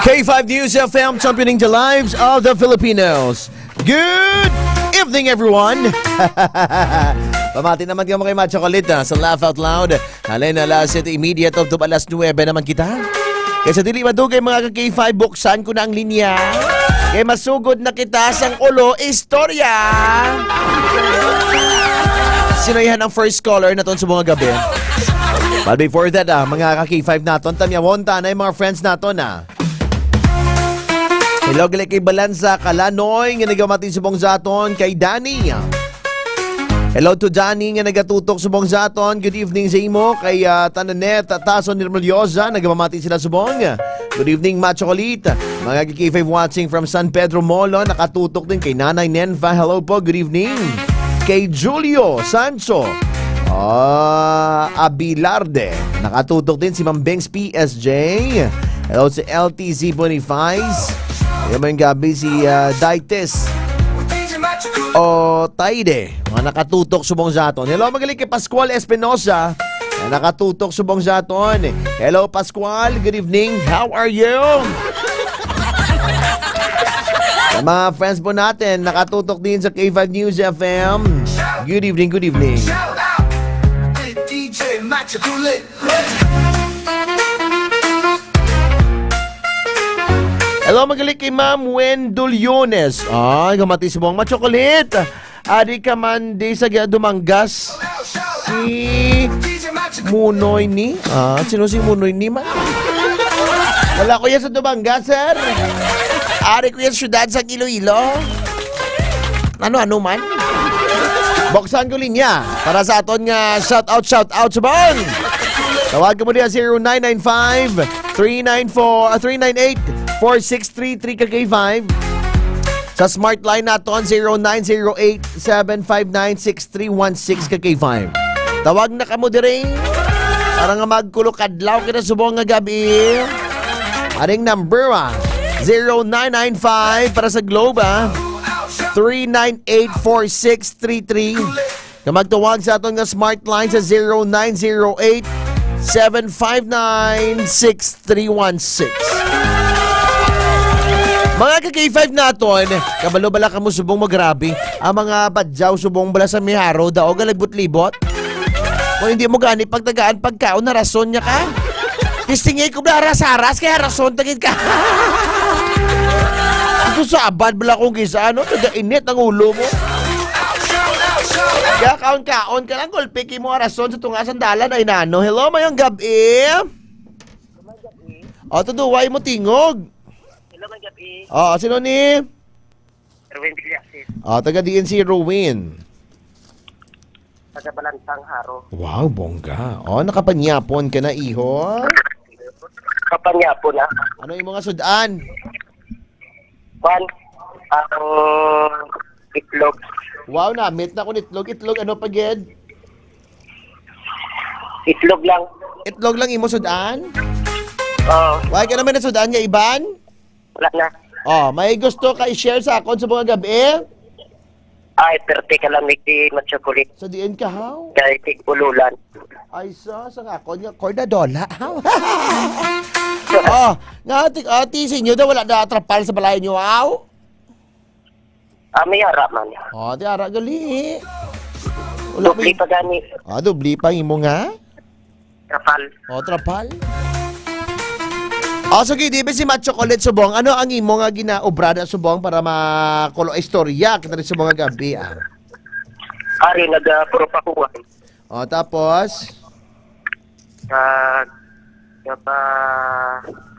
Speaker 12: K5 News FM, championing the lives of the Filipinos. Good evening, everyone! Pamati naman kayo kay Macho Chocolate sa Laugh Out Loud. Halin na alas 7 immediate of alas 9 naman kita. Kaya sa dili madugay mga ka-K5, buksan ko na ang linya. Kaya masugod na kita sang ulo istorya. Sinoyhan ang first caller naton sa mga gabi. But before that, mga ka-K5 naton, tamyawonta na yung mga friends naton. Hello, gali kay Balanza, Kalanoy, nga nagamatin subong zaton, kay Danny. Hello to Danny, nga nagatutok subong zaton. Good evening sa imo, kay Tananet, Tason Nirmalyosa, nagamatin sila subong. Good evening, Macho Chocolate. Mga K5 watching from San Pedro Molo, nakatutok din kay Nanay Nenfa. Hello po, good evening. Kay Julio Sancho Abilarde, nakatutok din si Ma'am Bengs PSG. Hello si LTZ Boniface. Yung gabi si Daites Taide, mga nakatutok subong zaton. Hello, magaling kay Pascual Espinosa, nakatutok subong zaton. Hello Pascual, good evening, how are you? Mga friends po natin, nakatutok din sa K5 News FM. Good evening, good evening.
Speaker 18: Shout out. Hey DJ Macho Tule.
Speaker 12: Hello, magaling kay Ma'am Wendoliones. Ay, gamati si mong Chocolate. Adi ka man di sa Dumanggas. Si Munoy ni. Sino si Munoy ni man? Wala ko yan sa Dumanggas, sir. Ari ko yan syudad sa Iloilo. Ano man? Buksan ko linya para sa aton nga shout out sa bang. Tawag mo niya 0995-398-4633 ka K5. Sa smart line naton 0908-759-6316 ka K5. Tawag na kamo diri para nga magkulo kadlaw kita subong nga gabi. Aring number 0995 para sa Globe 3984633. Kamagtawag sa aton nga smart line sa 0908-759-6316. Mga ka-K5 naton, kabalo bala ka mo subong magrabi. Ang mga badyaw subong bala sa miharo daog galagbot-libot. Kung hindi mo gani pagtagaan pagkaon na rason niya ka. Kistingay ko na haras-haras kaya rason tagid ka. Ito sa abad bala kong gisa ano, taga-init ang ulo mo. Kaya kaon-kaon ka lang gulpiki mo rason sa tunga sandalan ay nano. Hello mayong gabi. O tuduway mo tingog. Sino ni?
Speaker 10: Erwin Villasis.
Speaker 12: Taga diin si Rowin.
Speaker 10: Taga Balansang Haro.
Speaker 12: Wow, bongga. Nakapanyapon ka na, iho?
Speaker 10: Kapanyapon na.
Speaker 12: Ano yung mga sudan?
Speaker 10: Ang itlog.
Speaker 12: Wow, na-meet na ko itlog. Itlog, ano pagid?
Speaker 10: Itlog lang.
Speaker 12: Itlog lang imo sudan?
Speaker 10: Oo.
Speaker 12: Why ka naman na sudan nga, Iban?
Speaker 10: Wala na.
Speaker 12: May gusto ka i-share sa akon sa mga gabi?
Speaker 10: Ay, perte ka lang di matchocolate.
Speaker 12: Sa diin ka, how?
Speaker 10: Kaya tig-ululan.
Speaker 12: Ay, sa akon nga, kordadola, how? Nga ati sa inyo daw wala na atrapal sa balay nyo, how?
Speaker 10: May harap man.
Speaker 12: Di harap gali.
Speaker 10: Dubli pa gani.
Speaker 12: Dubli pa imo nga?
Speaker 10: Trapal.
Speaker 12: Trapal. Sige, di ba si Matchocolate subong? Ano ang imo nga ginaobrada subong para makulo istorya kita rin subong nga gabi?
Speaker 10: Ari, nag-puro pakuha.
Speaker 12: Tapos?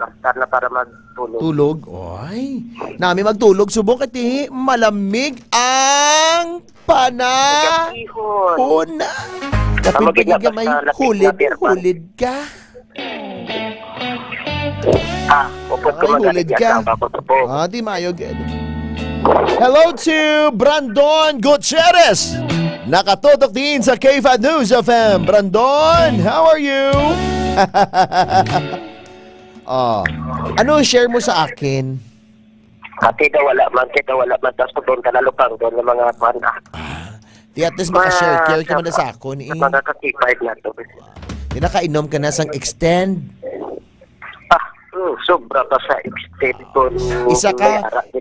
Speaker 10: Laktar na para magtulog.
Speaker 12: Tulog? Oy. Nami magtulog subong kati malamig ang panahon. Kapit pa may hulid ka.
Speaker 10: Upot ko
Speaker 12: hulid ka. Di mayog. Hello to Brandon Gutierrez. Nakatutok din sa K5 News FM. Brandon, how are you? Ano share mo sa akin?
Speaker 10: Kita wala man. Tapos doon ka nalupang doon ng mga panda.
Speaker 12: Di at least makashare. Care ka man na sa akon.
Speaker 10: Mga ka-K5 na to.
Speaker 12: Di nakainom ka na sang extend?
Speaker 10: Sobra pa sa extend ko.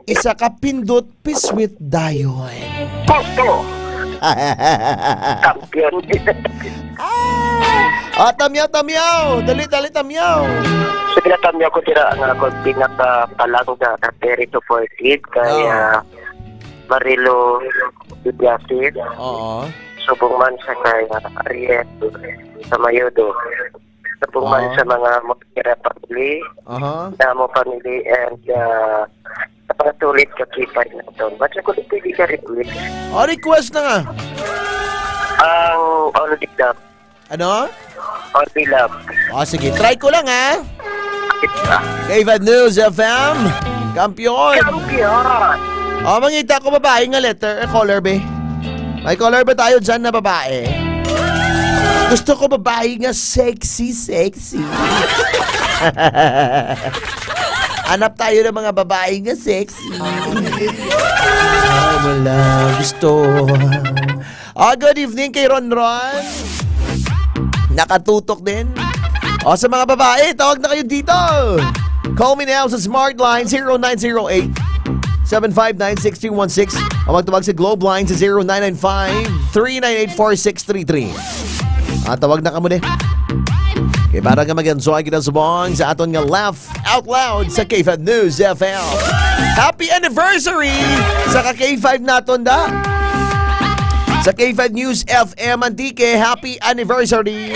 Speaker 12: Isa ka pindot piswit dayon.
Speaker 10: Posto! Kampiyon.
Speaker 12: Tamyaw! Dali, tamyaw!
Speaker 10: So, tinatamyaw ko tira ang ako pinakapalang na Perito Fortid kaya Marilo Villasis. Subong man sa kaya Ariel sa Mayodo. Subong man sa mga Mokira family, Damo family, and sa patulit ka K5 na ito. Ba't sa kulit pwede ka request?
Speaker 12: Request na nga!
Speaker 10: Ang Only Love.
Speaker 12: Ano?
Speaker 10: Only Love.
Speaker 12: Sige, try ko lang K5 News FM, Kampiyon! Mangita ko babae nga letter, caller ba? May caller ba tayo dyan na babae? Gusto ko babae nga sexy. Hanap tayo ng mga babae nga sexy. Wala. Gusto. Good evening kay Ronron. Nakatutok din. Sa mga babae, tawag na kayo dito. Call me now sa Smart Line 0908-759-6316. Magtawag sa Globe Line sa 0995-398-4633. Tawag na ka muna. Kaya para nga mag-enjoy kita subong sa aton nga Laugh Out Loud sa K5 News FM. Happy anniversary sa ka-K5 naton da. Sa K5 News FM Antique, happy anniversary.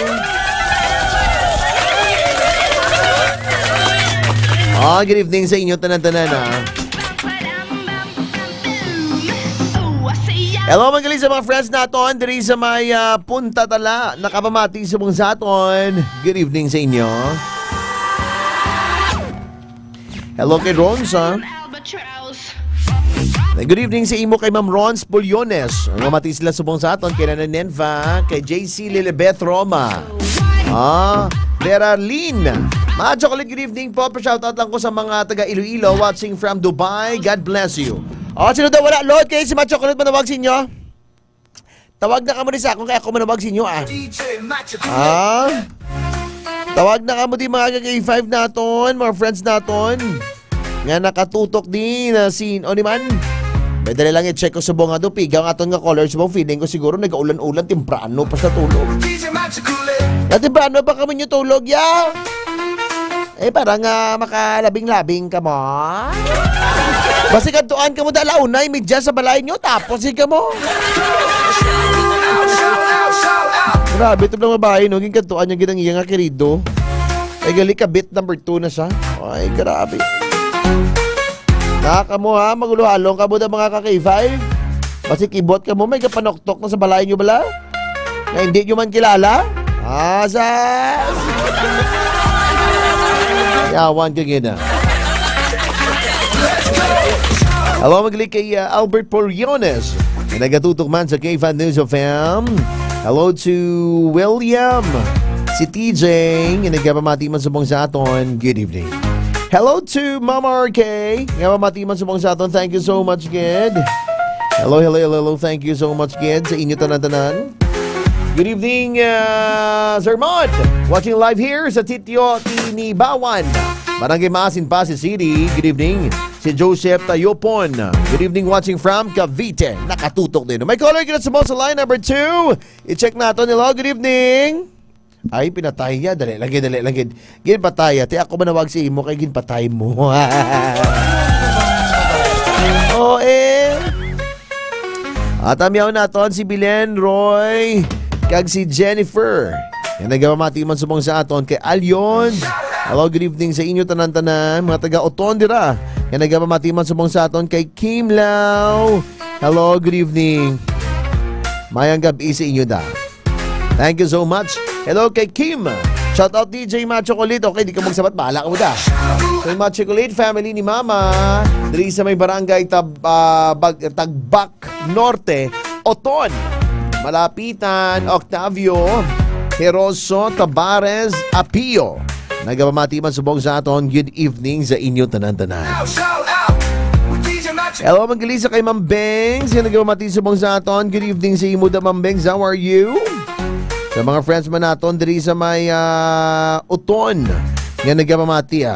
Speaker 12: Good evening sa inyo tanan-tanan Hello magaling sa mga friends naton diri sa may Punta Tala. Nakapamati sa mga saton. Good evening sa inyo. Hello kay Ronsa. Good evening sa imo kay Ma'am Rons Pulyones. Ang mamati sila subong sa aton kay Nana Nenva, kay JC Lilibeth Roma. Vera Lynn. Mga chocolate, good evening po. Pa-shoutout lang ko sa mga taga Iloilo watching from Dubai. God bless you. Sino daw wala? Lord, kayo si mga chocolate manawag sa inyo? Tawag na ka mo din sa akin kaya ako manawag sa inyo Tawag na ka mo din mga kaka-5 naton, mga friends naton. Nga nakatutok din na scene. O naman, may dali lang i-check ko sa bunga do. Pigang aton nga colors mo. Feeling ko siguro nag-ulan-ulan. Timprano pa sa tulog. Timprano ba kami nyo tulog, ya? Parang makalabing-labing ka mo. Basi kantuan ka mo dalaunay. Medya sa balay nyo. Tapos ka mo. Grabe, ito lang mabahay. Naging kantuan yung ginang iya nga kirido. Gali ka bit number 2 na siya. Ay, grabe. Naka mo ha, maguluhalong ka mo na mga kaka-5. Basi kibot ka mo, may kapanoktok na sa balay nyo bala? Na hindi nyo man kilala? Asas! Yawan ka gina. Hello, magli kay Albert Poriones. Nagatutok man sa K5 News of FM. Hello to William. Si TJ, nagkapamati man sa buong sa aton. Good evening. Hello to Mama RK. Nagkapamati man sa buong sa aton. Thank you so much, kid. Hello. Thank you so much, kid. Sa inyo tanan-tanan. Good evening, Sir Mod. Watching live here sa Titio Tinibawan. Barangay Maasin, Pasig City. Good evening. Si Joseph Tayopon. Good evening, watching from Cavite. Nakatutok din. May caller kita sa line number 2. I-check natin. Hello, good evening. Ay, pinatay niya. Dali. Ginpatay. Ti ako manawag si imo kay ginpatay mo. At amyaw naton si Bilen Roy kag si Jennifer. Yan nagpamati man subong sa aton kay Alyon. Hello, good evening sa inyo tanan-tanan. Mga taga-Oton dira. Yan nagpamati man subong sa aton kay Kim Lau. Hello, good evening. Mayang gabi sa inyo da. Thank you so much. Hello kay Kim. Shout out DJ Machocolate. Okay, di ka magsabat. Bahala ka mo da. So yung Machocolate family ni Mama. Diri sa may barangay Tagbak Norte, Oton. Malapitan, Octavio, Heroso, Tabares, Apio. Nagpamati man subong sa aton. Good evening sa inyo tanan-tanan. Hello, magkalisa kay Ma'am Bengs. Yan nagpamati subong sa aton. Good evening sa imo da, Ma'am Bengs. How are you? Sa mga friends man naton diri sa may Uton. Yan nagpamati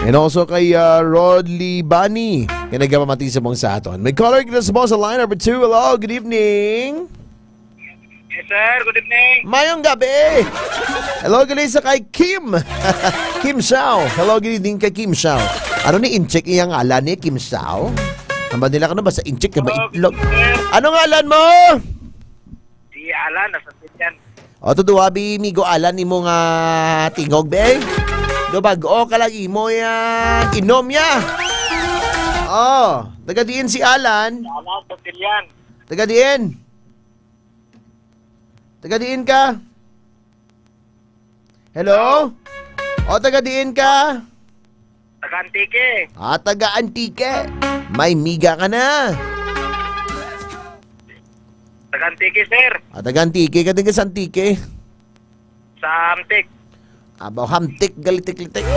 Speaker 12: And also kay Rodley Bani. Yan nagpamati subong sa aton. May caller kita sa line number 2. Hello, good evening.
Speaker 1: Yes, sir. Good evening.
Speaker 12: Mayong gabi. Hello, galisa kay Kim. Kim Xiao. Hello, good evening kay Kim Xiao. Ano ni in-check iyang ngalan ni Kim Xiao? Ang ba nila ka na ba sa in-check ka ba itlog? Ano ngalan mo?
Speaker 1: Si Alan, nasa yan.
Speaker 12: O, tuduwabi, migo Alan, imo nga tingog, be? Dubago ka lang imo yan. Inom ya. Tagadiin si Alan.
Speaker 1: Alan, Patilyan.
Speaker 12: Tagadiin. Tagadiin ka? Hello? O, tagadiin ka?
Speaker 1: Taga-Antike.
Speaker 12: Taga-Antike. May miga ka na.
Speaker 1: Taga-Antike, sir.
Speaker 12: Taga-Antike ka din ka sa Antike.
Speaker 1: Sa Hamtik.
Speaker 12: Abaw, Hamtik, galitik-litik.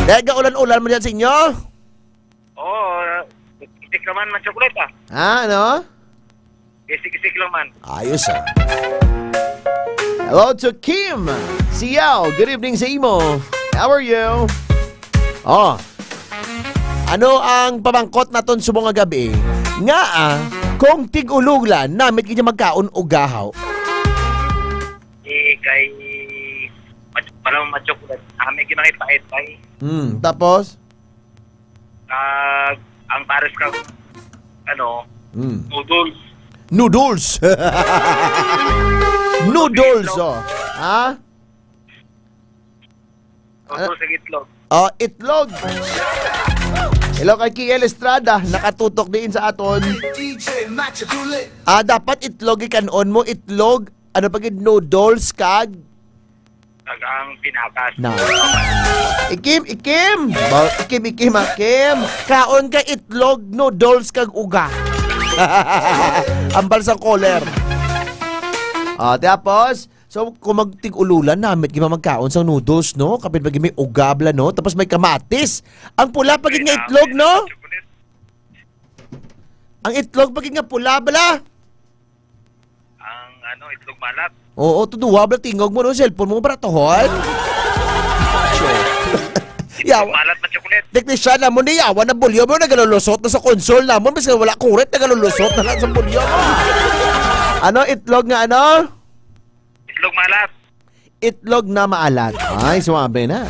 Speaker 12: Dega ulan-ulan mo dyan sa inyo?
Speaker 1: Oo, isik naman man chocolate
Speaker 12: ano?
Speaker 1: Isik-isik lang man.
Speaker 12: Ayos Hello to Kim Siao. Good evening sa imo. How are you? Ano ang pamangkot naton subong nga gabi? Nga kung tig-uluglan, namit kanya magkaon o gahaw.
Speaker 1: Kay parang ma-chocolate. Amin kinakipait kay.
Speaker 12: Tapos?
Speaker 1: Ang pares ka, noodles.
Speaker 12: Noodles! Noodles,
Speaker 1: Noodles ang itlog.
Speaker 12: Itlog. Hello kay Kiel Estrada. Nakatutok din sa aton. Dapat itlog ikanon mo. Itlog. Ano pagid noodles kag?
Speaker 1: ang pinakas.
Speaker 12: Na. Ikim. Ikim. Kaon ka itlog, noodles kag uga. Ambal sa collar. Tapos, so kung magtig-ululan namit gima magkaon sa noodles, no? Kapit pag may ugabla, no? Tapos may kamatis. Ang pula pag nga itlog, no? Ang itlog pag nga pula bala.
Speaker 1: Ang itlog malat.
Speaker 12: Oo, tuduwa bala tingog mo no cellphone mo para tohon.
Speaker 1: Itlog malat na chocolate.
Speaker 12: Teknisyan na mo ni yawa na bulyo mo nagalulusot na sa console na mo. Mas wala kuret nagalulusot na lang sa bulyo mo. Itlog nga
Speaker 1: Itlog malat.
Speaker 12: Itlog na maalat. Ay, sumabi na.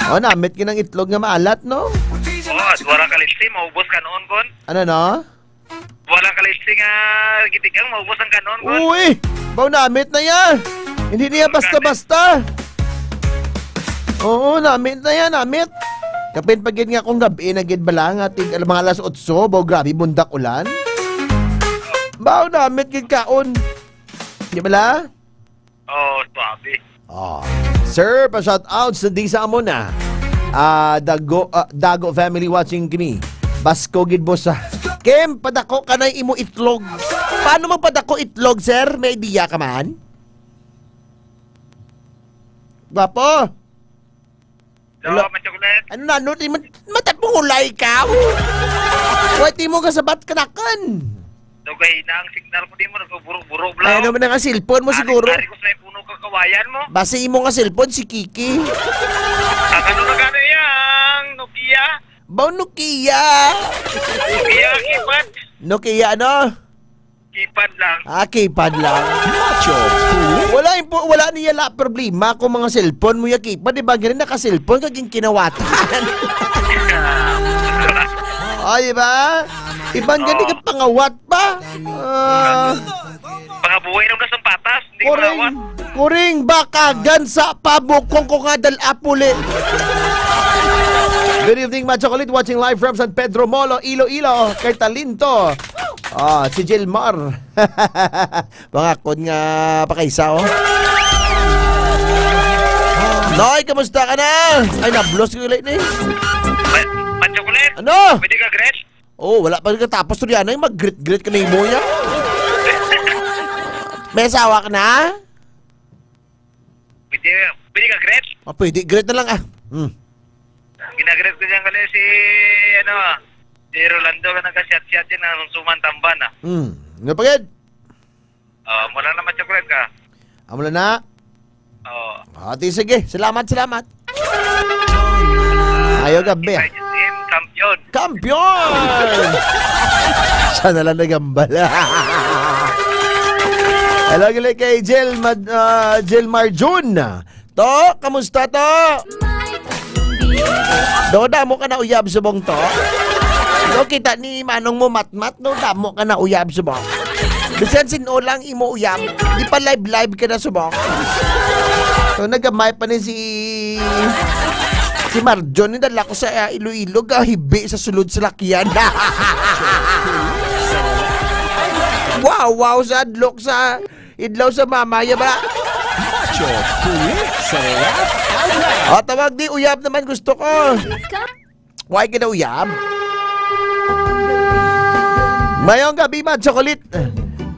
Speaker 12: Namit ka ng itlog na maalat, no?
Speaker 1: Wala ka listi, maubos ka noon, Gon.
Speaker 12: No?
Speaker 1: Wala ka listi nga gitigang, maubos ang kanon, Gon.
Speaker 12: Uy! Baw namit na yan! Hindi niya basta-basta! Oo, namit na yan, namit! Kapin pagin nga kung gabi, nagid bala nga, mga alas 8, baw grabe, bundak ulan. Baw namit gid kaon. Di bala?
Speaker 1: Swabe.
Speaker 12: Sir, pa-shoutout sa di sa amo na. Dago family watching kini. Basko gid mo sa Kim, padako ka na imo itlog. Paano magpadako itlog, sir? May idea ka man? Gwapo?
Speaker 1: Hello, chocolate.
Speaker 12: Ano na, matat mo hulay ka? Wati mo ka sabat kanakan.
Speaker 1: Dugay na ang signal mo, di mo nagburok-burok lang.
Speaker 12: Ay, ano man ang cellphone mo siguro?
Speaker 1: Ari ko sa puno kakawayan mo.
Speaker 12: Basta imo nga cellphone si Kiki.
Speaker 1: Ano na gano'n yang Nokia?
Speaker 12: Baw Nokia.
Speaker 1: Nokia, keypad.
Speaker 12: Nokia ano?
Speaker 1: Keypad lang.
Speaker 12: Keypad lang. Wala niya problema kung mga cellphone mo yung keypad. Diba ganun naka-cellphone kaging kinawatan. Diba? Ibang gani ka pangawat ba?
Speaker 1: Pangabuhay ng nasang patas, hindi ko nawat.
Speaker 12: Kuring baka gansa pabukong ko nga dalapuli. Good evening, mga chocolate. Watching live from San Pedro Molo, Iloilo, kay Talinto. Si Jilmar. Pangakon nga pakaysa, Noy, kamusta ka na? Ay, nablos ko ulit na
Speaker 1: chocolate?
Speaker 12: Ano?
Speaker 1: Pwede ka gret?
Speaker 12: Wala pa rin katapos to yan. Ay, mag-grit-grit ka na yung niya. May asawa ka na?
Speaker 1: Pwede ka gret?
Speaker 12: Pwede, grit na lang
Speaker 1: Ginagret ko dyan kali si Rolando ka nagka-shot-shot yan ng sumantamban
Speaker 12: Ano pa gid?
Speaker 1: Mula naman chocolate ka.
Speaker 12: Mula na? Sige. Salamat. Ayaw gabi Kampiyon! Sana lang nagambala. Hello gali kay Jilmar June. To, kamusta to? Damo ka na uyab subong to. Kita ni manong mo matmat, damo ka na uyab subong. Bisan sinulang imo uyab, di pa live ka na subong. So nagamay pa ni si Marjon, nidala ko sa Iloilo, hibi sa sulod sa lakyan. Wow, sa adlok sa idlaw sa mamaya ba? Tawag di uyab naman gusto ko. Why ka na uyab? Mayong gabi, mga chocolate.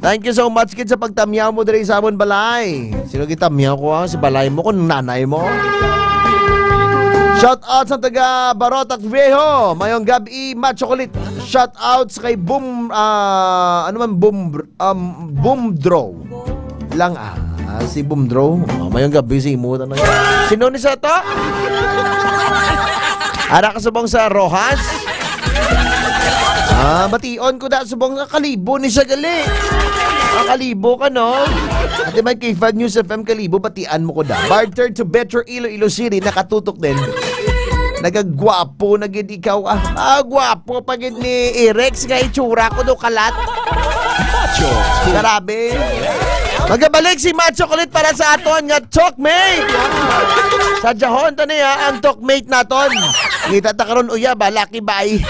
Speaker 12: Thank you so much, kid, sa pagtamyaw mo diri sa amon balay. Sino gitamyaw ko si balay mo kung nanay mo? Shout out sa taga Barotac Viejo. Mayong gabi, mga chocolate. Shout out sa kay Boomdraw lang si Boomdraw. Mayong gabi si Imutan na. Sino ni sa to? Ara ka subong sa Rojas? Bation ko da subong kalibo ni siya gali. Kalibo ka, no? At may K5 News FM kalibo, batian mo ko da. Barter to Better Iloilo City, nakatutok din. Nagagwapo na gid ikaw. Gwapo pa gid ni Irex nga itsura ko do kalat. Grabe. Magabalik si Matt Chocolate para sa aton nga talkmate. Sa jahon to niya ang talkmate naton. Ngita ta karon uyab, lucky bye.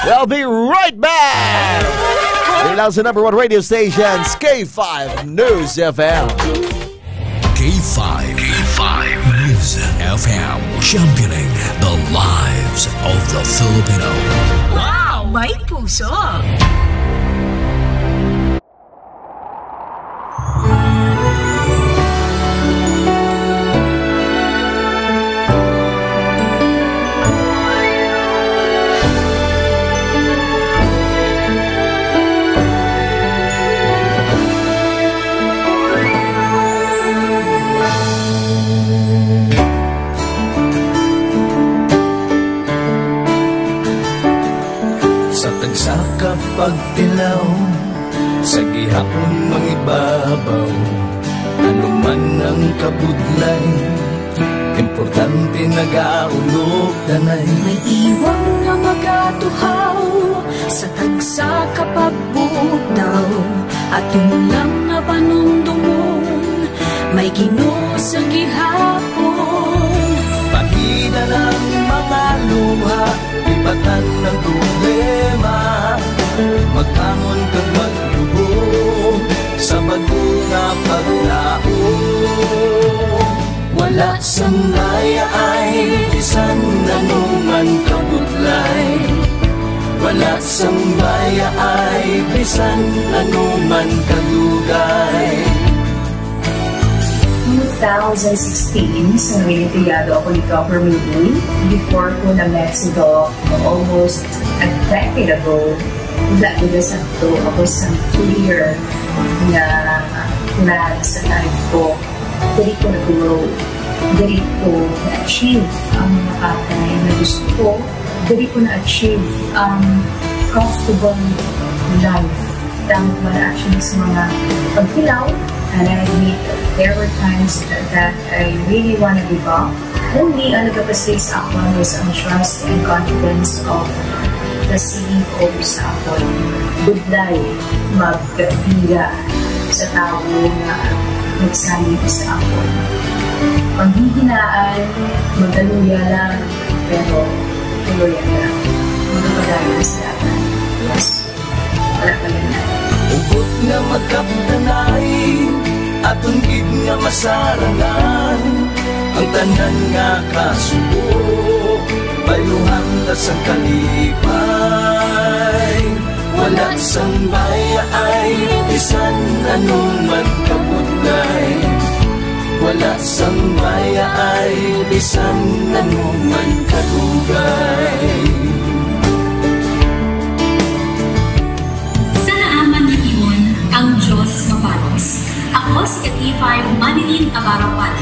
Speaker 12: We'll be right back. Ilaw sa number 1 radio stations, K5 News FM.
Speaker 4: K5
Speaker 2: News FM, championing the lives of the Filipino.
Speaker 7: Wow! May puso!
Speaker 18: Sa kapagtilaw, sa gihapon mangibabaw, ano man ang kabudlay, importante nagaulog danay.
Speaker 27: May iwang nga magatuhaw, sa tagsa kapagbutaw, at yung lang na panumdumon, may Ginoo sa gihapon.
Speaker 18: Pahina ng mga luha, ibatan ng problema, magtangon kag magluhog sa bago nga paglaog. Wala sang maya ay bisan nanuman kabudlay, wala sang maya ay bisan nanuman kadugay.
Speaker 24: 2016, sa Olimpiado ako ni Dr. Milby. Before ko na Mexico, almost a decade ago, nag-isakto ako sa clear na plan sa life ko. Dali ko nag-grow. Dali ko na-achieve ang mga patay na gusto ko. Dali ko na-achieve ang comfortable life. Dahil wala actually sa mga pagkilaw. And I admit there were times that I really want to give up. Only ang nagkapasay sa ako was ang trust and confidence of the CEO sa ako. Budlay, magbiga sa tao na nagsalit sa ako. Panghihinaan, magaluya lang, pero tuloy lang. Magpapadayo sa akin. Yes, wala pa yan na.
Speaker 18: Ubot nga magkapdanay, atong gid nga masarangan, ang tanan nga kasubok, bayuhan ta sa kalipay. Wala sang baya ay bisan anuman kabudlay, wala sang baya ay bisan anuman kadugay.
Speaker 14: Ang Diyos mapalos. Ako si K5 Manilin Abarapan,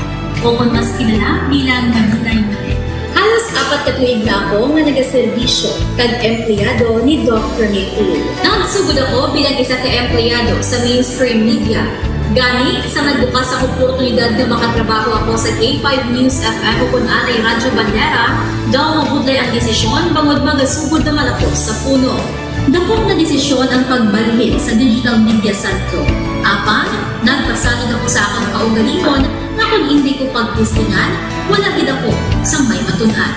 Speaker 14: o kung mas kilala bilang Magulay Manil. Halos 4 ka tuig na ako nga nagaserbisyo kag empleyado ni Dr. Milby. Nagsugod ako bilang isa ka empleyado sa mainstream media. Gani, sa nagbukas ang oportunidad na makatrabaho ako sa K5 News FM o kung anay Radyo Bandera, daw mabudlay ang desisyon bangod magasugod na malapos sa puno. Dakot na desisyon ang pagbalhin sa digital media sentro. Apan, nagpasalig ako sa akong kaugalingon na kung hindi ko pagpustingan, wala din ako sa may matunan.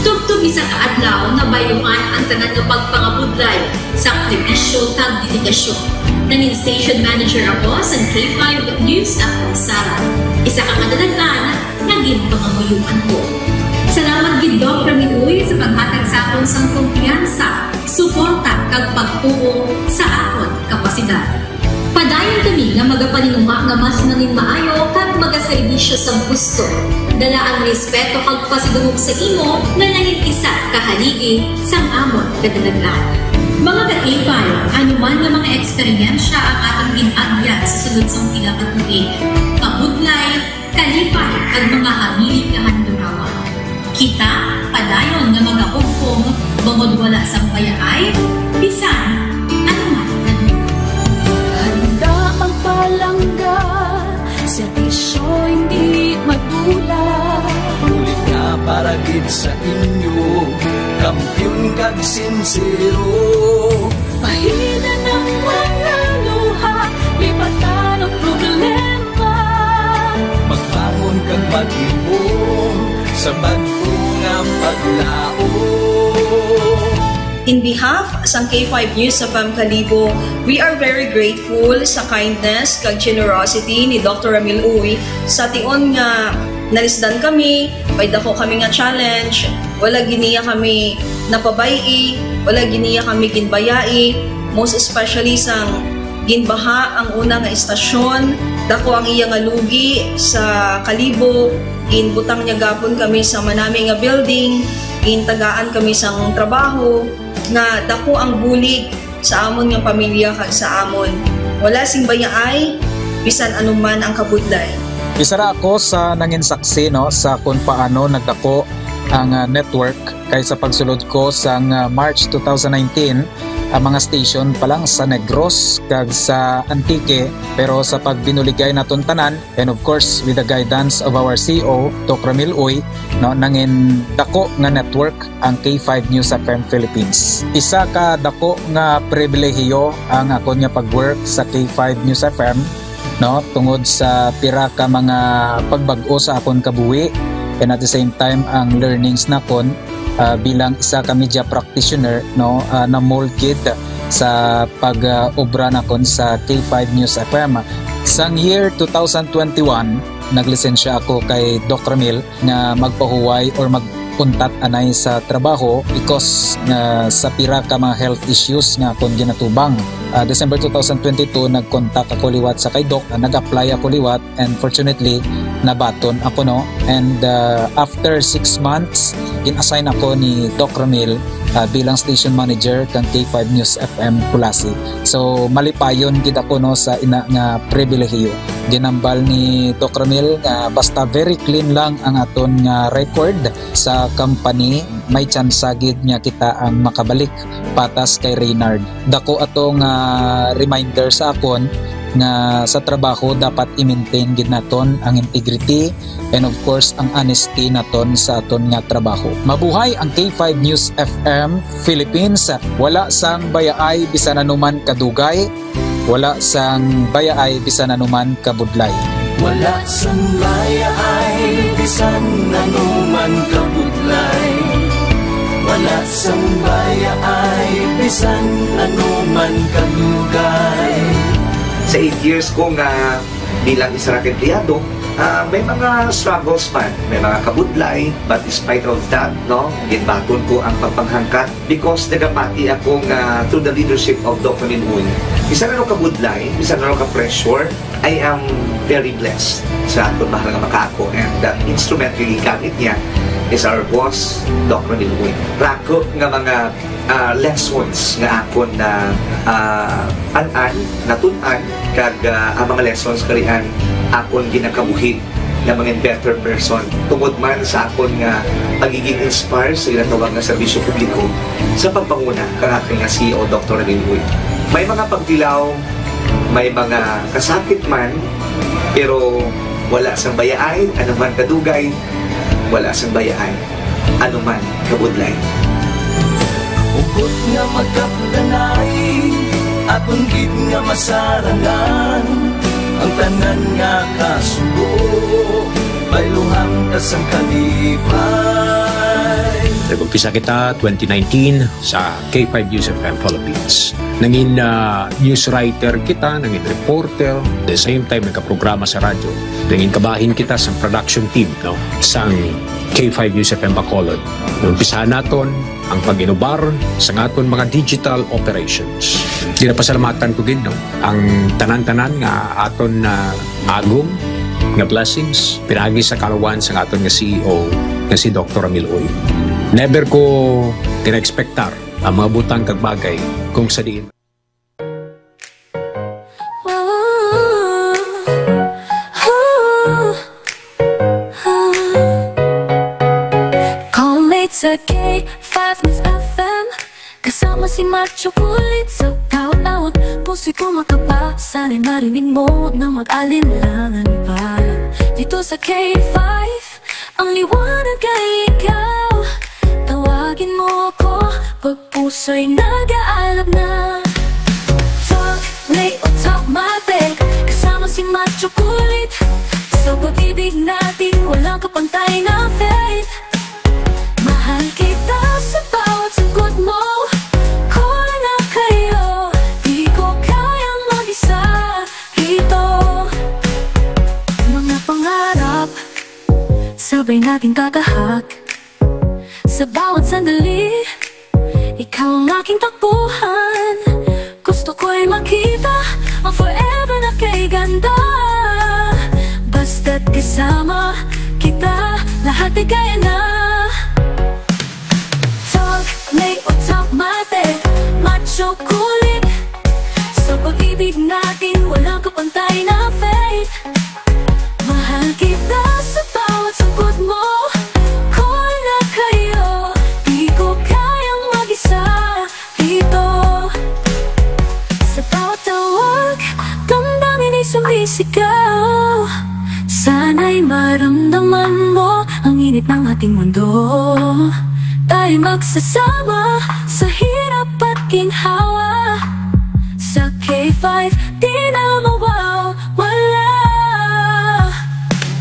Speaker 14: Tugtog isa kaadlaw na bayuhan ang tanan ng pagpangabudlay, sakripisyo kag dedikasyon. Nanging station manager ako sa K5 News FM Sara. Isa ka kadadagan, naging panganguyuan ko. Salamat gid Dr. Milby sa paghatag sa akon sang kumpiyansa, suporta kag pagtuo sa akon kapasidad. Padayon kami nga magapaninuma nga mas nanging maayo kag magaserbisyo sa gusto. Dala ang respeto kag pasigurog sa imo nga nanging isa kahaligi sang amon kadalagan. Mga ka-K5, anuman nga mga eksperyensya ang atong ginagyan sa sunod sang pila ka tuig. Kabudlay, kalipay kag mga hamilig nga handurawan. Kita, padayon nga magahugpong, bangod wala sa payaay, bisan, anuman kanina.
Speaker 27: Handa ang palangga, servisyo hindi madula.
Speaker 18: Ulit nga para gid sa inyo, kampiyon kag sincero.
Speaker 27: Pahina ng mga luha, lipatan ang problema.
Speaker 18: Magbangon kag mag-iwong sa bago nga paglaog.
Speaker 24: In behalf sa K5 News FM Kalibo, we are very grateful sa kindness kag generosity ni Dr. Ramil Uy sa tion nga nalisdan kami, pay dako kami nga challenge, wala giniya kami napabayi, wala giniya kami ginbayai, most especially sang ginbaha ang una nga istasyon, dako ang iya nga lugi sa Kalibo, ginbutang niya gapon kami sa manami nga building, gintagaan kami sang trabaho, nga dako ang bulig sa amon nga pamilya kag sa amon. Wala sing bayaay, bisan anuman ang kabudlay.
Speaker 3: Isa ra ako sa nangin saksi no sa kung paano nagdako ang network kay sa pagsulod ko sa March 2019 ang mga station pa lang sa Negros kag sa Antique, pero sa pagbinuligay naton tanan and of course with the guidance of our CEO Dr. Ramil Uy no, nangin dako nga network ang K5 News FM Philippines. Isa ka dako nga pribilehiyo ang ako nga pagwork sa K5 News FM no, tungod sa pira ka mga pagbag-o sa akon kabuhi and at the same time ang learnings nakon bilang isa ka media practitioner no, na molded sa pag-obra nakon sa K5 News FM. Sang year 2021 naglisensya ako kay Dr. Ramil na magpahuway or magpuntat anay sa trabaho because sa pira ka mga health issues nga akong ginatubang. December 2022 nag-contact ako liwat sa kay Doc, nag-apply ako liwat and fortunately nabaton ako no, and after 6 months in-assign ako ni Doc Ramil bilang station manager kang K5 News FM Pulasi. So malipayon gid ako no sa ina nga pribilehiyo. Ginambal ni Doc Ramil nga basta very clean lang ang aton nga record sa company, may chance gid nga kita ang makabalik patas kay Reynard. Dako atong reminder sa akon nga sa trabaho dapat i-maintain gid naton ang integrity and of course ang honesty naton sa aton nga trabaho. Mabuhay ang K5 News FM Philippines. Wala sang bayaay bisan anuman kadugay, wala sang bayaay bisan anuman kabudlay.
Speaker 18: Wala sang bayaay bisan anuman kabudlay. Wala sang bayaay bisan anuman kadugay.
Speaker 5: Sa 8 years ko nga bilang isa ra ka empleyado, may mga struggles man, may mga kabudlay, but despite of that, no, ginbaton ko ang pagpanghangkat because nagapati ako nga through the leadership of Dr. Min-Uy. Isa na kabudlay, isa na ka-pressure, I am very blessed sa atong mahal nga makaako, and the instrument really gamit niya is our boss, Dr. Min-Uy. Rako nga mga lessons nga akon na natun-an kag ang mga lessons karian akon ginakabuhi na mga better person tungod man sa akon nga pagiging inspired sa ginatawag nga serbisyo publiko sa pagpanguna kang aking nga CEO Dr. Ramil. May mga pagdilaw, may mga kasakit man, pero wala sang bayaay, anuman kadugay, wala sang bayaay, anuman kabudlay.
Speaker 18: Ugot nga magkapdanay, atong gid nga masarangan, ang tanan nga kasubo, bayluhang kasang kalipay.
Speaker 6: Nag-umpisa kita 2019 sa K5 News FM Philippines. Nangin news writer kita, nangin reporter, the same time nagka-programa sa radyo. Nangin kabahin kita sa production team no, sa K5 News FM Bacolod. Nagumpisahan naton ang pag-inubar sa aton mga digital operations. Ginapasalamatan ko gid no, ang tanan-tanan nga aton na agong nga blessings pinagi sa kalawan sa aton nga CEO nga si Dr. Ramil Uy. Never ko tina-expectar ang mga butang kag bagay kung sa diin.
Speaker 27: Sa K5 News FM kasama si Macho Kulit sa kaon-awon. Puso'y kumakaba, sana'y marinig mo na mag-alinlangan pa. Dito sa K5 ang liwanag ay ikaw. Tawagin mo ako pag puso'y nag-aalab na. Talk, lay o talk my back, kasama si Macho Kulit. Sa pag-ibig natin walang kapantay na faith. Mahal kita sa bawat sagot mo. Kulang na kayo, di ko kayang mag-isa rito. Mga pangarap laging gagahak. Sa bawat sandali, ikaw ang aking takbuhan. Gusto ko'y makita ang forever na kay ganda. Basta't kasama kita, lahat ay kaya na. Talk, make o talk mate, macho kulit. Sa pag-ibig natin, walang kapantay na faith. Mahal kita sa bawat sagot mo. Kung na kayo, di ko kayang mag-isa dito. Sa bawat tawag, damdamin ay sumisigaw. Sana'y maramdaman mo ang init ng ating mundo. Tayo magsasama sa hirap at ginhawa. Sa K5, di na mawawala.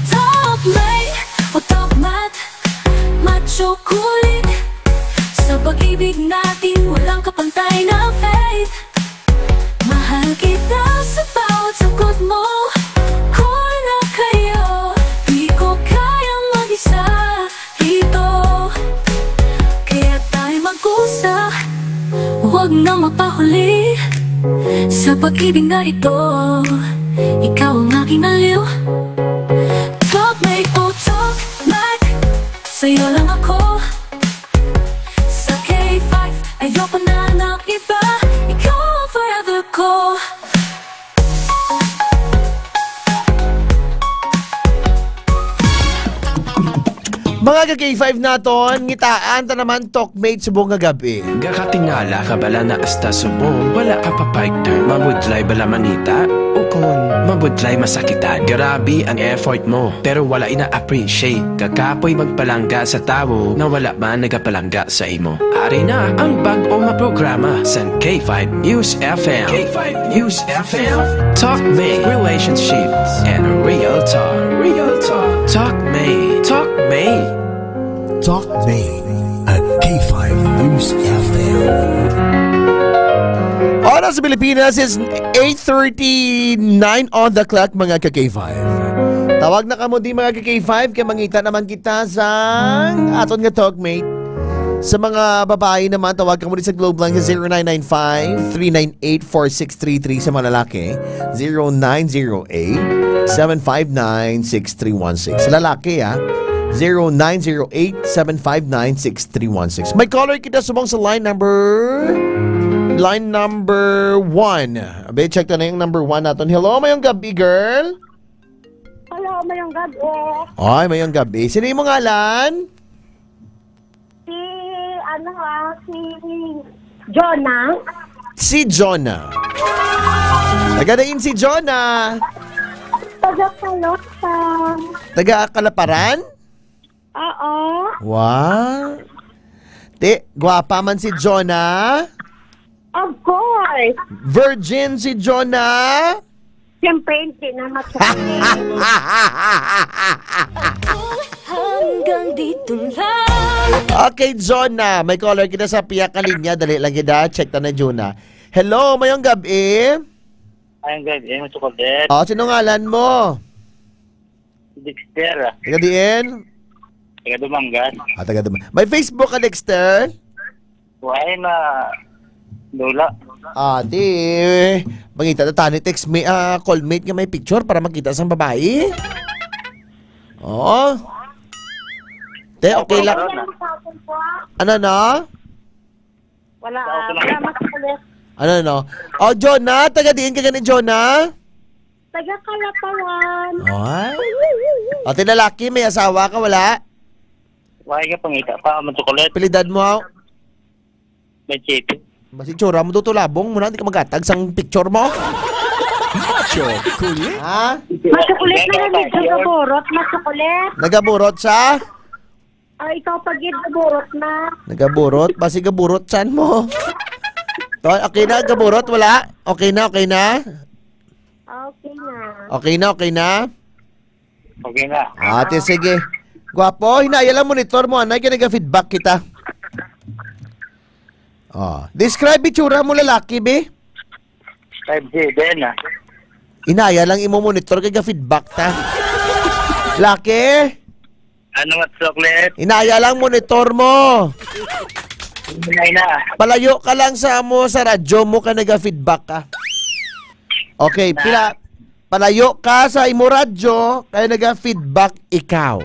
Speaker 27: Top May o top mat, macho kulit. Sa pag-ibig natin, walang kapantay na faith. Mahal kita sa bawat sagot mo. Kung na kayo, di ko kayang mag-isa dito. Kaya tayo mag-usap, huwag na mapahuli. Sa pag-ibig na ito, ikaw ang aking aliw. Talk make o talk Mac, sa'yo lang ako. Sa K5, ayoko na ng iba. Ikaw ang forever ko.
Speaker 12: Mga ka-K5 naton, ngitaan ta naman talkmate sa buong gabi.
Speaker 8: Gakatingala ka bala na asta subong, wala ka pa-partner, mabudlay bala manita, o kung mabudlay masakitan. Grabe ang effort mo, pero wala ina-appreciate. Kakapoy magpalangga sa tao na wala man nagapalangga sa imo. Ari na ang bag-o maprograma sa K5 News FM. K5 News FM. Talk May, relationships, and real talk. Real talk. Talk May. Talk May.
Speaker 2: Talk May at K5 News FM.
Speaker 12: Oras sa Pilipinas is 8:39 on the clock, mga ka-K5. Tawag na kamo di mga ka-K5, kaya mangita naman kita sa aton nga talkmate. Sa mga babae naman, tawag ka mo din sa Globe Line sa 0995-398-4633. Sa mga lalaki, 0908-759-6316. Sa lalaki, 0908-759-6316. May caller kita sumong sa line number 1. Abe, check na yung number 1 natin. Hello, mayong gabi, girl.
Speaker 16: Hello, mayong gabi.
Speaker 12: Ay, mayong gabi. Sino yung mga ngalan?
Speaker 16: Si Jonah.
Speaker 12: Si Jonah. Tagadain si Jonah.
Speaker 16: Taga-Kalapan.
Speaker 12: Taga-Kalaparan?
Speaker 16: Oo.
Speaker 12: Wow. Gwapa man si Jonah?
Speaker 16: Of course.
Speaker 12: Virgin si Jonah?
Speaker 16: Siyempre, hindi na matuloy.
Speaker 27: Hanggang dito lang.
Speaker 12: Okay, Jonah. May caller kita sa piyak ka linya. Dali lang kita. Check na Jonah. Hello, mayong gabi.
Speaker 1: Mayong gabi, matukulit.
Speaker 12: Sino ngalan mo?
Speaker 1: Dexter.
Speaker 12: Taga diin?
Speaker 1: Taga Dumangas.
Speaker 12: Taga Dumangas. May Facebook ka, Dexter?
Speaker 1: Why na Lola.
Speaker 12: Di. Mangita na tani text me, callmate nga may picture para makita sa babae. Oo. Okay lang. Ano na?
Speaker 16: Wala matukulit.
Speaker 12: Ano no? Jonah, taga diin ka gani, Jonah?
Speaker 16: Taga-Kalapawan.
Speaker 12: Ay. Lalaki, may asawa ka, wala?
Speaker 1: Why ka pangita pa, matukulit.
Speaker 12: Pilidad mo,
Speaker 1: May chipi.
Speaker 12: Basi tsura mo tutulabong mo na, hindi ka magatag sang picture mo.
Speaker 16: Chocolate? Matukulit na lang, nagaburot, matukulit.
Speaker 12: Nagaburot sa?
Speaker 16: Ikaw pag gaburot na.
Speaker 12: Nagaburot? Basi gaburot saan mo? Okay na, gaburot, wala? Okay na?
Speaker 16: Okay na.
Speaker 12: Okay na?
Speaker 1: Okay na.
Speaker 12: Ate, sige. Gwapo, hinaya lang monitor mo, anay, kaya nag-feedback kita. Describe itsura mo lalaki, be?
Speaker 1: 5G, din
Speaker 12: Inaya lang imo monitor kaya feedback ta. Laki?
Speaker 1: Ano nga chocolate?
Speaker 12: Inaya lang monitor mo.
Speaker 1: Inay na.
Speaker 12: Palayo ka lang sa radyo mo ka naga-feedback ka. Okay, palayo ka sa imo radyo kaya naga-feedback ikaw.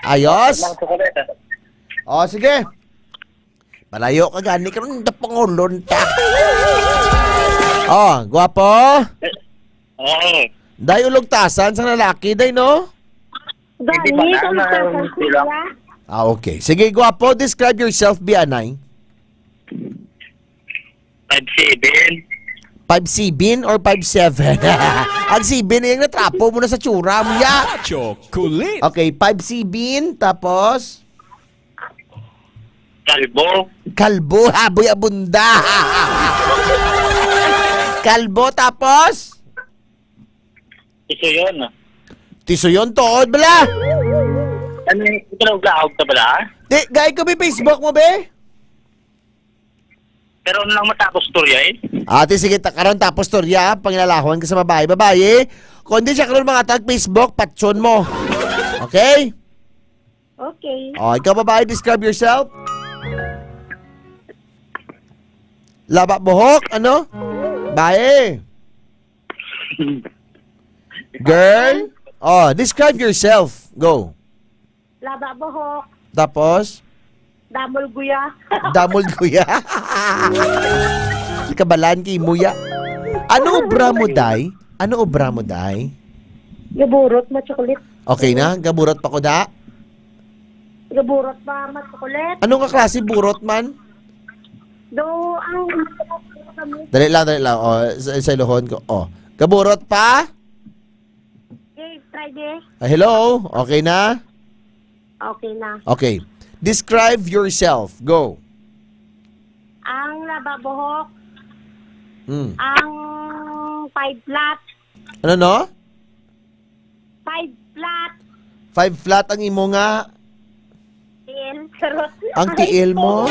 Speaker 12: Ayos? O, sige. Palayo ka gani ka rin pangulon ta. Oh, gwapo?
Speaker 1: Oo.
Speaker 12: Day ulog-tasan sa lalaki, day, no?
Speaker 1: Hindi ba na sila?
Speaker 12: Okay. Sige, gwapo, describe yourself, Bianay.
Speaker 1: 5'7".
Speaker 12: 5'7" or 5'7"? Ang 7 yung natrapo mo na sa tsura mo, ya.
Speaker 19: Chocolate.
Speaker 12: Okay, 5'7", tapos?
Speaker 1: Kalbo.
Speaker 12: Kalbo, haboy abunda. Kalbo, tapos?
Speaker 1: Iso yun.
Speaker 12: Tiso yun, tood, bala.
Speaker 1: Ano yung itinawag ka bala?
Speaker 12: Di, gaya ko may Facebook mo, be?
Speaker 1: Pero ano lang matapos storya eh?
Speaker 12: Ate, sige, karon tapos storya, pangilalahon ka sa babae. Babae, kung di siya karon mga tag Facebook, patson mo. Okay?
Speaker 16: Okay.
Speaker 12: O, ikaw babae, describe yourself. Laba buhok, ano? Bae. Girl. Oh, describe yourself. Go.
Speaker 16: Laba buhok.
Speaker 12: Tapos?
Speaker 16: Damol guya.
Speaker 12: Damol guya. Kabalan kay muya. Ano obra mo, day? Ano obra mo, day?
Speaker 16: Gaburot na chocolate.
Speaker 12: Okay na? Gaburot pa ko da?
Speaker 16: Gaburot pa chocolate.
Speaker 12: Anong kaklase burot man?
Speaker 16: Do, ang...
Speaker 12: Dali lang. O, sa iluhon ko. O, gaburot pa?
Speaker 16: Okay, try this.
Speaker 12: Hello? Okay na?
Speaker 16: Okay na.
Speaker 12: Okay. Describe yourself. Go.
Speaker 16: Ang laba buhok.
Speaker 12: Ang
Speaker 16: 5 flat.
Speaker 12: Ano, no?
Speaker 16: 5 flat.
Speaker 12: 5 flat ang imo nga.
Speaker 16: Tiil.
Speaker 12: Ang tiil mo?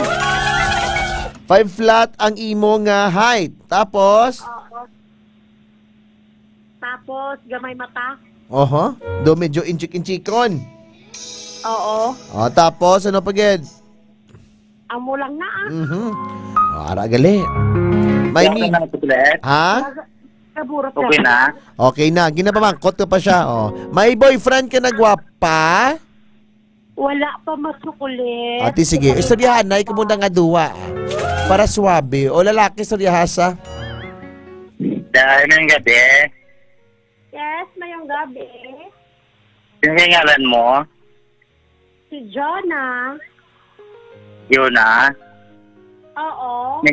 Speaker 12: 5 flat ang imo nga height. Tapos?
Speaker 16: Oo. Tapos, gamay mata.
Speaker 12: Oho. Do medyo inchik-inchikon.
Speaker 16: Oo.
Speaker 12: O, tapos, ano pa, Ged?
Speaker 16: Ang mulang na
Speaker 12: O, ara gali. May need. Ha?
Speaker 16: Gaburot
Speaker 1: Okay na?
Speaker 12: Okay na. Ginapamangkot ko pa siya. O. May boyfriend ka na gwapa?
Speaker 16: Wala pa masukulit.
Speaker 12: Ate, sige. Istoryahan na. Ikaw muna nga duwa. Para swabe. O, lalaki, istoryahasa.
Speaker 1: Dahil ng gabi,
Speaker 16: Yes, mayong gabi.
Speaker 1: yung ngalan mo,
Speaker 16: Si Jonah.
Speaker 1: yun na,
Speaker 16: Oo.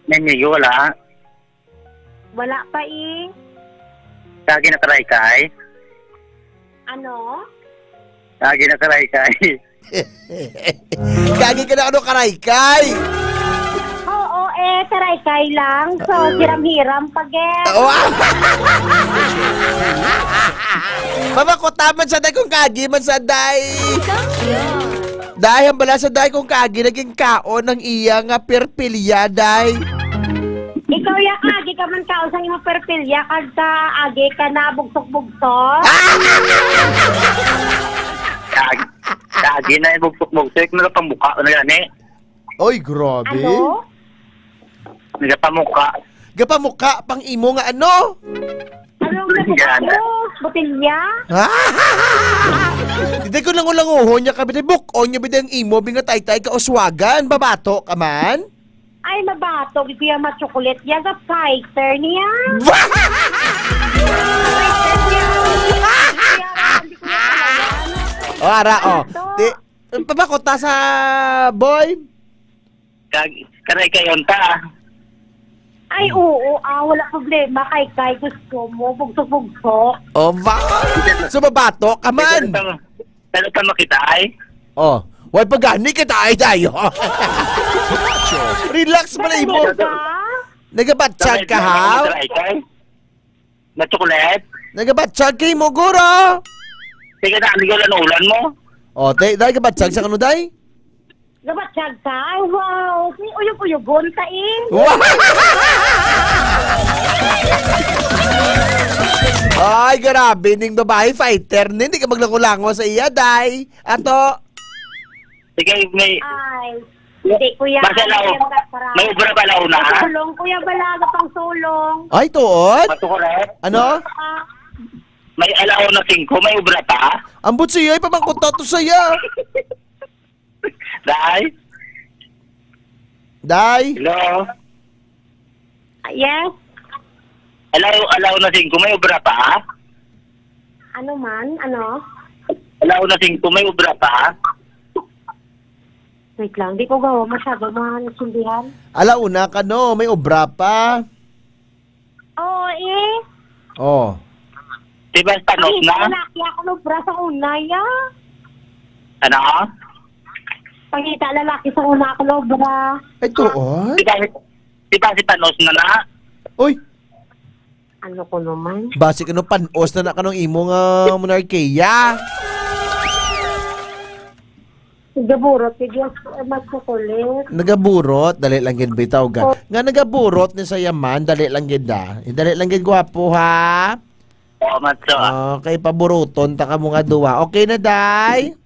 Speaker 1: nanyo wala,
Speaker 16: Wala pa eh.
Speaker 1: lagi na kay,
Speaker 16: Ano?
Speaker 1: lagi na kay.
Speaker 12: Kagi ka na ano karay-kay.
Speaker 16: Oo, karay-kay lang. So, hiram-hiram pag-get.
Speaker 12: Mamakutaman sa day kung kagi man sa day. Dahil bala sa day kung kagi naging kaon ng iya nga perpilya day.
Speaker 16: Ikaw ya agi ka man kausang imong perpilya kag ka agi ka na bugsok-bugsok.
Speaker 1: Lagi na yung bugsok-bugsok, nagapamukha ko na yan eh.
Speaker 12: Oy, grabe.
Speaker 16: Ano?
Speaker 1: Nagapamukha.
Speaker 12: Gapamukha pang imo nga ano?
Speaker 16: Anong nagbubuks? Botilya?
Speaker 12: Hindi ko lang ulanguhon niya kabit bukon niya bidang imo binga tay-tay ka oswagan babato ka man.
Speaker 16: Ay, mabato. Ito yung matsukulit yan sa fighter niya.
Speaker 12: O, ara, o. Pabakota sa boy?
Speaker 1: Karay kayon ta.
Speaker 16: Ay, oo. Wala problema. Kay gusto mo. Bugsok-bugsok.
Speaker 12: O, so babato ka man.
Speaker 1: Pero ka makita ay?
Speaker 12: O, why pagani ka tayo? Relax pala imo. Nagabatsyag ka ha?
Speaker 1: Na chocolate?
Speaker 12: Nagabatsyag kay mo, guro.
Speaker 1: Sige na, aligaw ulan mo.
Speaker 12: O, dahil gabatsyag sa kano, day?
Speaker 16: Gabatsyag ka? Ay, wow. Uyog-uyogon ka eh.
Speaker 12: Ay, grabe. Ning babae fighter. Hindi ka maglango-lango sa iya, day. Ato.
Speaker 1: Sige, may...
Speaker 16: Ay, hindi, kuya.
Speaker 1: Basta may ubra ba launa, ha?
Speaker 16: Sulong, kuya, balaga pang sulong.
Speaker 12: Ay, tuod?
Speaker 1: Matukuret?
Speaker 12: Ano?
Speaker 1: May alaw na 5, may ubra pa?
Speaker 12: Ambot siya, ipamangkot na to saya.
Speaker 1: Day?
Speaker 12: Day?
Speaker 1: Hello?
Speaker 16: Yes?
Speaker 1: Alaw na 5, may ubra pa?
Speaker 16: Ano man? Ano?
Speaker 1: Alaw na 5, may ubra pa?
Speaker 16: Wait lang, di ko gawa masyado masundihan.
Speaker 12: Alauna ka no, may obra pa.
Speaker 16: Oo, eh.
Speaker 12: Oh.
Speaker 1: Diba tanong na?
Speaker 16: Lalaki ako nobra sa una, ya.
Speaker 1: Ano?
Speaker 16: Pangita lalaki sa una ako nobra.
Speaker 12: Ay, tuon?
Speaker 1: Diba si Panos na na?
Speaker 12: Uy.
Speaker 16: Ano ko naman?
Speaker 12: Basi ka no, panos na kanong imo nga monarkiya.
Speaker 16: Nagaburot, Diyos, magkukulit.
Speaker 12: Nagaburot, dali lang gid bitaw ga. Nga nagaburot ni sa yaman, dali lang gid da. Dali lang gid gwapo ha.
Speaker 1: Oo, matso.
Speaker 12: Okay, paburuton ta ka mo nga duwa. Okay na, day?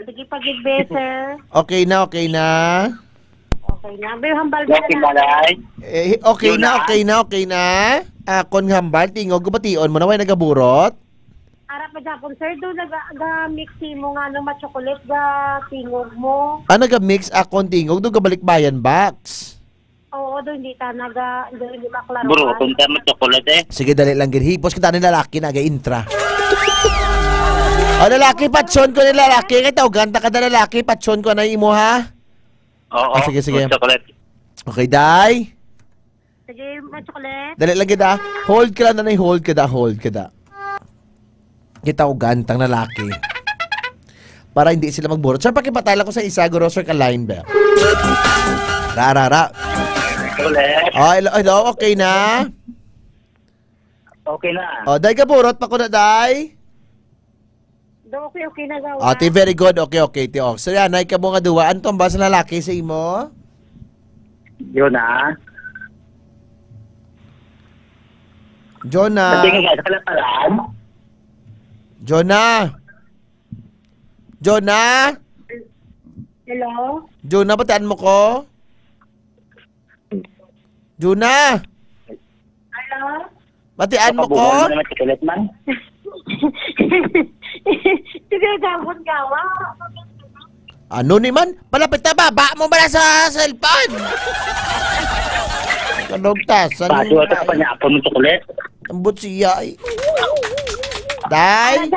Speaker 16: Sige, pag-ibig, sir.
Speaker 12: Okay na, okay na.
Speaker 16: Okay na. May hambal na
Speaker 12: Okay na. Kon hambal, tingog, gubation mo na, way nagaburot?
Speaker 16: Arap pa Japon, sir, doon nag-mixi mo nga ng ma-chocolate ga tingog mo.
Speaker 12: Naga-mix akong tingog, doon gabalikbayan box.
Speaker 16: Oo, doon hindi maklaro.
Speaker 1: Bro, punta mo chocolate eh.
Speaker 12: Sige, dali lang ginhipos kita ni lalaki naga-intra. O lalaki, patson ko ni lalaki. Kita, ganta ka na lalaki, patson ko na imo ha.
Speaker 1: Oo,
Speaker 12: sige.
Speaker 1: chocolate.
Speaker 12: Okay, day?
Speaker 16: Sige, ma-chocolate.
Speaker 12: Dali lang kita. Hold ka lang na hold ka da. Kita ko gantang lalaki. Para hindi sila magburot. Sir, pakipatala ko sa isa, Grocer ka line ba? Ra. Oh, hello, okay na?
Speaker 1: Okay na.
Speaker 12: Oh, day ka burot pa ko na, day?
Speaker 16: Okay na gawa.
Speaker 12: Ti very good. Okay. Ti so yan, nay ka mo nga duwa. Anto ba sa lalaki sa imo?
Speaker 1: Yun na.
Speaker 12: Jonah.
Speaker 1: Tingin ka sa kalaparan.
Speaker 12: Jonah?
Speaker 16: Hello?
Speaker 12: Jonah, bataan mo ko? Jonah?
Speaker 16: Hello?
Speaker 12: Batian mo ko?
Speaker 1: Kabubuhan mo naman chocolate man.
Speaker 16: Sige, gawon gawa.
Speaker 12: Ano ni man? Palapit na baba mo ba sa cellphone? Kanogtasan.
Speaker 1: Pasiwa ka pa niya po ng chocolate.
Speaker 12: Ambot siya ay. Day?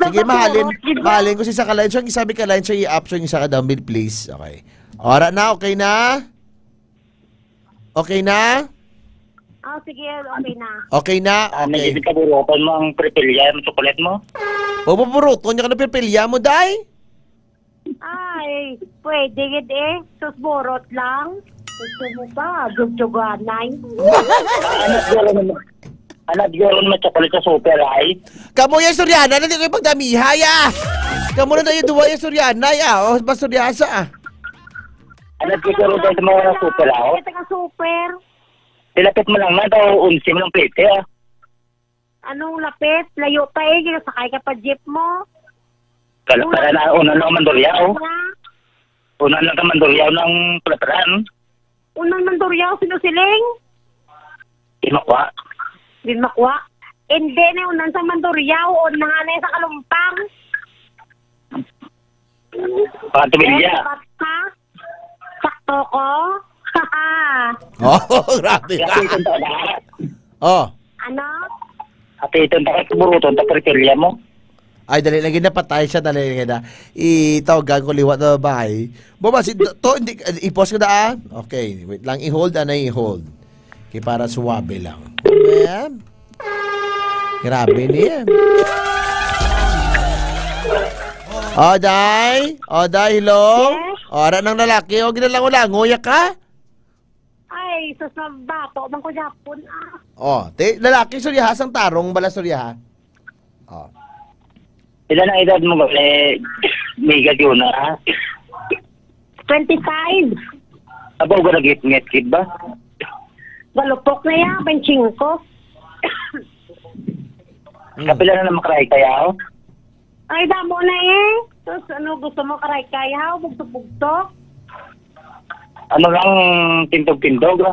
Speaker 12: Sige, mahalin ko si isa ka line. So, yung isabi ka line, so i-up, so yung isa ka down bill, please. Okay. Ora na, okay na? Okay na?
Speaker 16: Oh, sige, okay na.
Speaker 12: Okay na? Okay.
Speaker 1: Nagigit ka burutan mo ang prepilya ng chocolate mo?
Speaker 12: Pupuruton niya ka na pipilya mo, Day?
Speaker 16: Ay, pwede gid eh. Susborot lang. Gusto mo ba? Jug-juganay.
Speaker 1: Anak yun naman chocolate sa super, ay?
Speaker 12: Kamu yung Suryana, hindi ko yung pagdamihay, ah! Kamu na yung duwa yung Suryana, ah! O, ba Suryasa, ah!
Speaker 1: Anak yun naman sa mga super, ah!
Speaker 16: Ito ka super.
Speaker 1: Dilapit mo lang na daw, unsi mo ng plate, ah!
Speaker 16: Anong lapit? Layo pa eh, sakay ka pa jeep mo.
Speaker 1: Kala na, unan lang manduryaw. Unan lang ka manduryaw ng palaparan.
Speaker 16: Unang manduryaw, sinusiling?
Speaker 1: Imakwa.
Speaker 16: Makwa. Hindi na unan sa manduryaw, unan na sa kalumpang.
Speaker 1: Patubilya.
Speaker 16: Sakto ko.
Speaker 12: Oh, grabe ka. Oh.
Speaker 16: Ano?
Speaker 1: Ate, ito na buruton, ta prepilya mo.
Speaker 12: Ay, dali lagi na patay siya, dali lagi na. Itawagan ko liwat na bahay. Baba, to, hindi, i-pause ko na, ah? Okay, wait lang, i-hold, i-hold. Okay, para suwabe lang. Ayan. Grabe niya. Day, hello? Yes? Ara ng lalaki, o ginalango-langoya ka?
Speaker 16: Ay, sus na bato, bang ko Japon, ah.
Speaker 12: Lalaki, suryaha, sang tarong, bala suryaha.
Speaker 1: Ilan ang edad mo ba? Mega yun, ha?
Speaker 16: 25.
Speaker 1: Abaw ka nag-ngit-ngit ba?
Speaker 16: Galupok na yan, 25.
Speaker 1: Kapila na naman karay kaya.
Speaker 16: Ay, damo na eh. Tapos ano, gusto mo karay kaya? Bugtok-bugtok?
Speaker 1: Ano lang, tindog-tindog.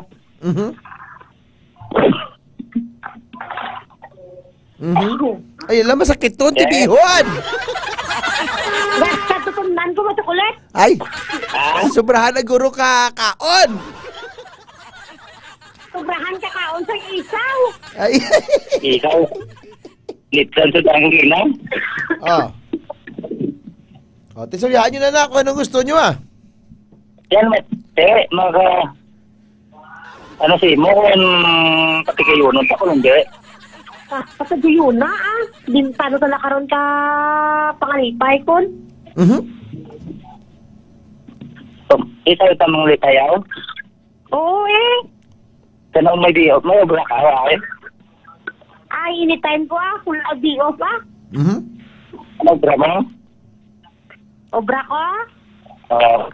Speaker 12: Ay, alam, masakit to, tibihon.
Speaker 16: Basta tutundan ko matukulit.
Speaker 12: Ay, sobrahan na guro ka kaon.
Speaker 16: Sobrahan ka kaon sa isaw.
Speaker 12: Ay.
Speaker 1: Ikaw. Litran sa dang ginang.
Speaker 12: Tisulyahan nyo na kung anong gusto nyo
Speaker 1: Yan, ano si mo kung patikayunon pa ko hindi.
Speaker 16: Patagayun na Paano tala karon ka pangalipay kon?
Speaker 1: Isa mga litayaw?
Speaker 16: Oo
Speaker 1: Kanang may di-off, may obra ka
Speaker 16: Ay, anytime ko full di-off
Speaker 1: Ano obra mo?
Speaker 16: Obra ko?
Speaker 1: Oo.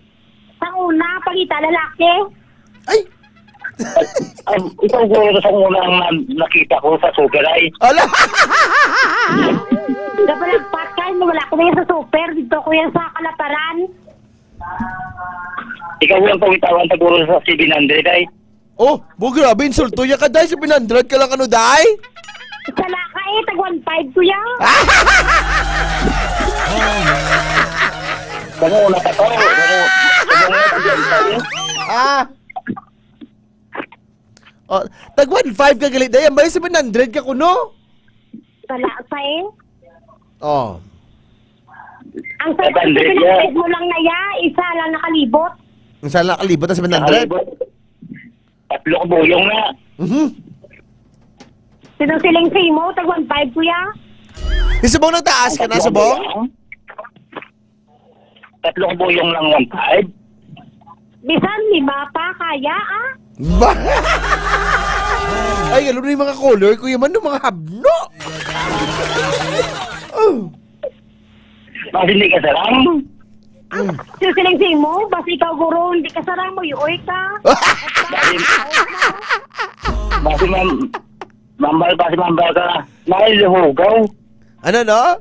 Speaker 16: Sa una, pagita lalaki.
Speaker 1: Ikaw ko sa unang nakita ko sa super ay.
Speaker 12: Ala!
Speaker 16: Nagpalagpat ka, wala ko na yan sa super. Dito ko yan sa Kalaparan.
Speaker 1: Ikaw yung pawitawan taguro sa 700 ay.
Speaker 12: Oh, grabe, insulto ya ka dahil sa 700 ka lang ano dahil?
Speaker 16: Sala ka tag 1.5 ko yan.
Speaker 1: Kano una ka to?
Speaker 12: Tag 1.5 ka galit dahil, may 700 ka kuno?
Speaker 16: Sala ka Ang sa 700 mo lang na isa lang nakalibot.
Speaker 12: Isa lang nakalibot na 700?
Speaker 1: Tatlo ko buyong na.
Speaker 16: Sinusiling mo, tag 1.5 kuya.
Speaker 12: Subong nang taas ka na, subong?
Speaker 1: Tatlo ko buyong lang 1.5.
Speaker 16: Bisan 5 pa, kaya
Speaker 12: Ay, alam na yung mga color, kuya man, mga habno.
Speaker 1: Bakit hindi ka sarang?
Speaker 16: Sinusiling mo, basta ikaw guro, hindi ka sarang mo, yuoy ka.
Speaker 1: Bakit mambal ka, nailihugaw.
Speaker 12: Ano, no?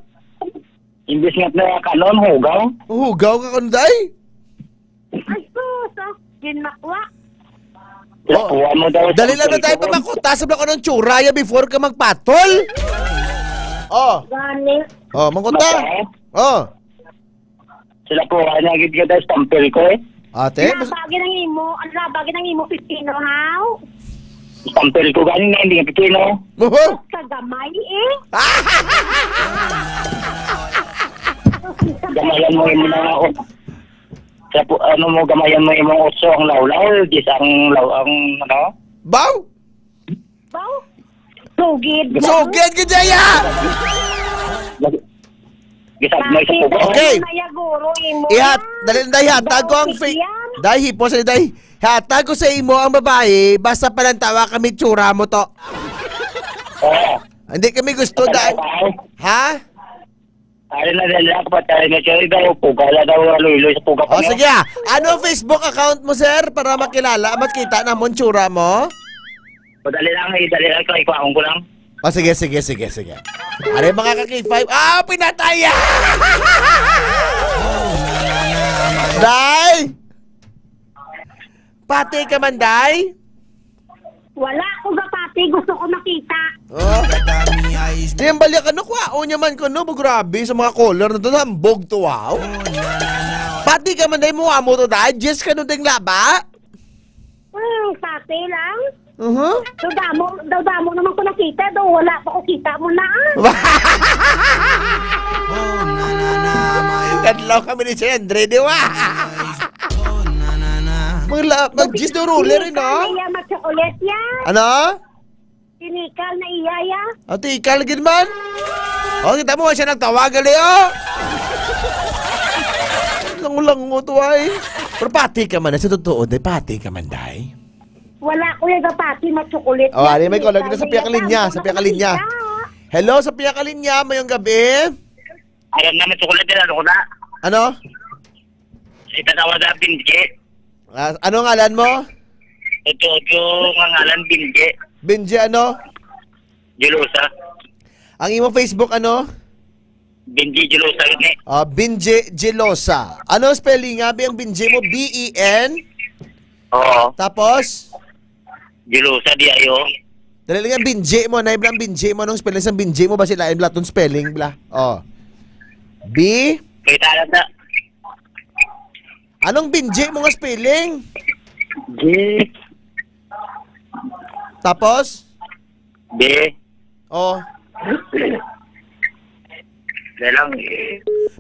Speaker 1: Imbis nga na kanon, hugaw.
Speaker 12: Hugaw ka kung day?
Speaker 16: Ay, sus, ginmakwa.
Speaker 12: Dali lang na tayo pamakutasap lang ko ng tsuraya before ka magpatol.
Speaker 16: Ganit.
Speaker 12: Mangkunta.
Speaker 1: Sila po, nagigid ka tayo stampel ko
Speaker 12: Ate?
Speaker 16: Labagin ang imo, Pipino, how?
Speaker 1: Stampel ko galing na, hindi nga Pipino.
Speaker 16: Kagamay
Speaker 1: Gamayan mo yung mga gamayan mo yung mga oso ang lawlaw, gisang ang
Speaker 12: Baw?
Speaker 16: Sugid
Speaker 12: ka daya!
Speaker 1: Gisag mo sa pugo.
Speaker 12: Okay. Hatag ko ang dahil hipo sa dahil. Hatag ko sa imo ang babae, basta palantawa kami tsura mo to. Hindi kami gusto dahil. Ha?
Speaker 1: Ay na nila kapag tayo na siya daw, pugala daw, luloy sa puga pa.
Speaker 12: Sige ano ang Facebook account mo, sir, para makilala, makita na mo tsura mo?
Speaker 1: Dali lang, ikaw ko lang.
Speaker 12: Sige. Are mga ka-K5, pinataya! Day! Pati ka man, Day?
Speaker 16: Wala ko pati, gusto ko makita.
Speaker 12: Di ang balik ano, kwao niya man ko, no? Grabe, sa mga color na doon, hambog to, wow. Pati ka man, Day, mo to, Day? Just ka nun ding laba?
Speaker 16: Pati lang. Daw damo naman ko nakita, daw wala pa ko kita mo na.
Speaker 12: Kadlaw kami ni Sendre, di ba? Mag-gis na ruler, no?
Speaker 16: Iya matsukulit yan.
Speaker 12: Ano?
Speaker 16: Tinikal na iyaya.
Speaker 12: Tikal gin man? Kita mo siya nagtawagal, Langulango to ay. Pero pati ka man, sa totoo, Day, pati ka man, Day.
Speaker 16: Wala ko yung pati matsukulit.
Speaker 12: May kolor dito sa Piyakalinya. Hello, sa Piyakalinya, mayong gabi.
Speaker 1: Alam na matsukulit nila, ano ko na?
Speaker 12: Ano?
Speaker 1: Itatawa na Binje.
Speaker 12: Ano ngalan mo?
Speaker 1: Ito, ngalan Binje.
Speaker 12: Binje ano?
Speaker 1: Jelusa.
Speaker 12: Ang imong Facebook ano?
Speaker 1: Binji Gelosa yun eh.
Speaker 12: Binji Gelosa. Ano spelling nga ang Binji mo? B-E-N?
Speaker 1: Oo.
Speaker 12: Tapos?
Speaker 1: Gelosa di ayo.
Speaker 12: Dali lang ang Binji mo. Naib lang Binji mo. Anong spelling sa Binji mo? Basi lain bla itong spelling bla. B?
Speaker 1: Kita lang na.
Speaker 12: Anong Binji mo nga spelling?
Speaker 1: G.
Speaker 12: Tapos?
Speaker 1: B. Dahil lang.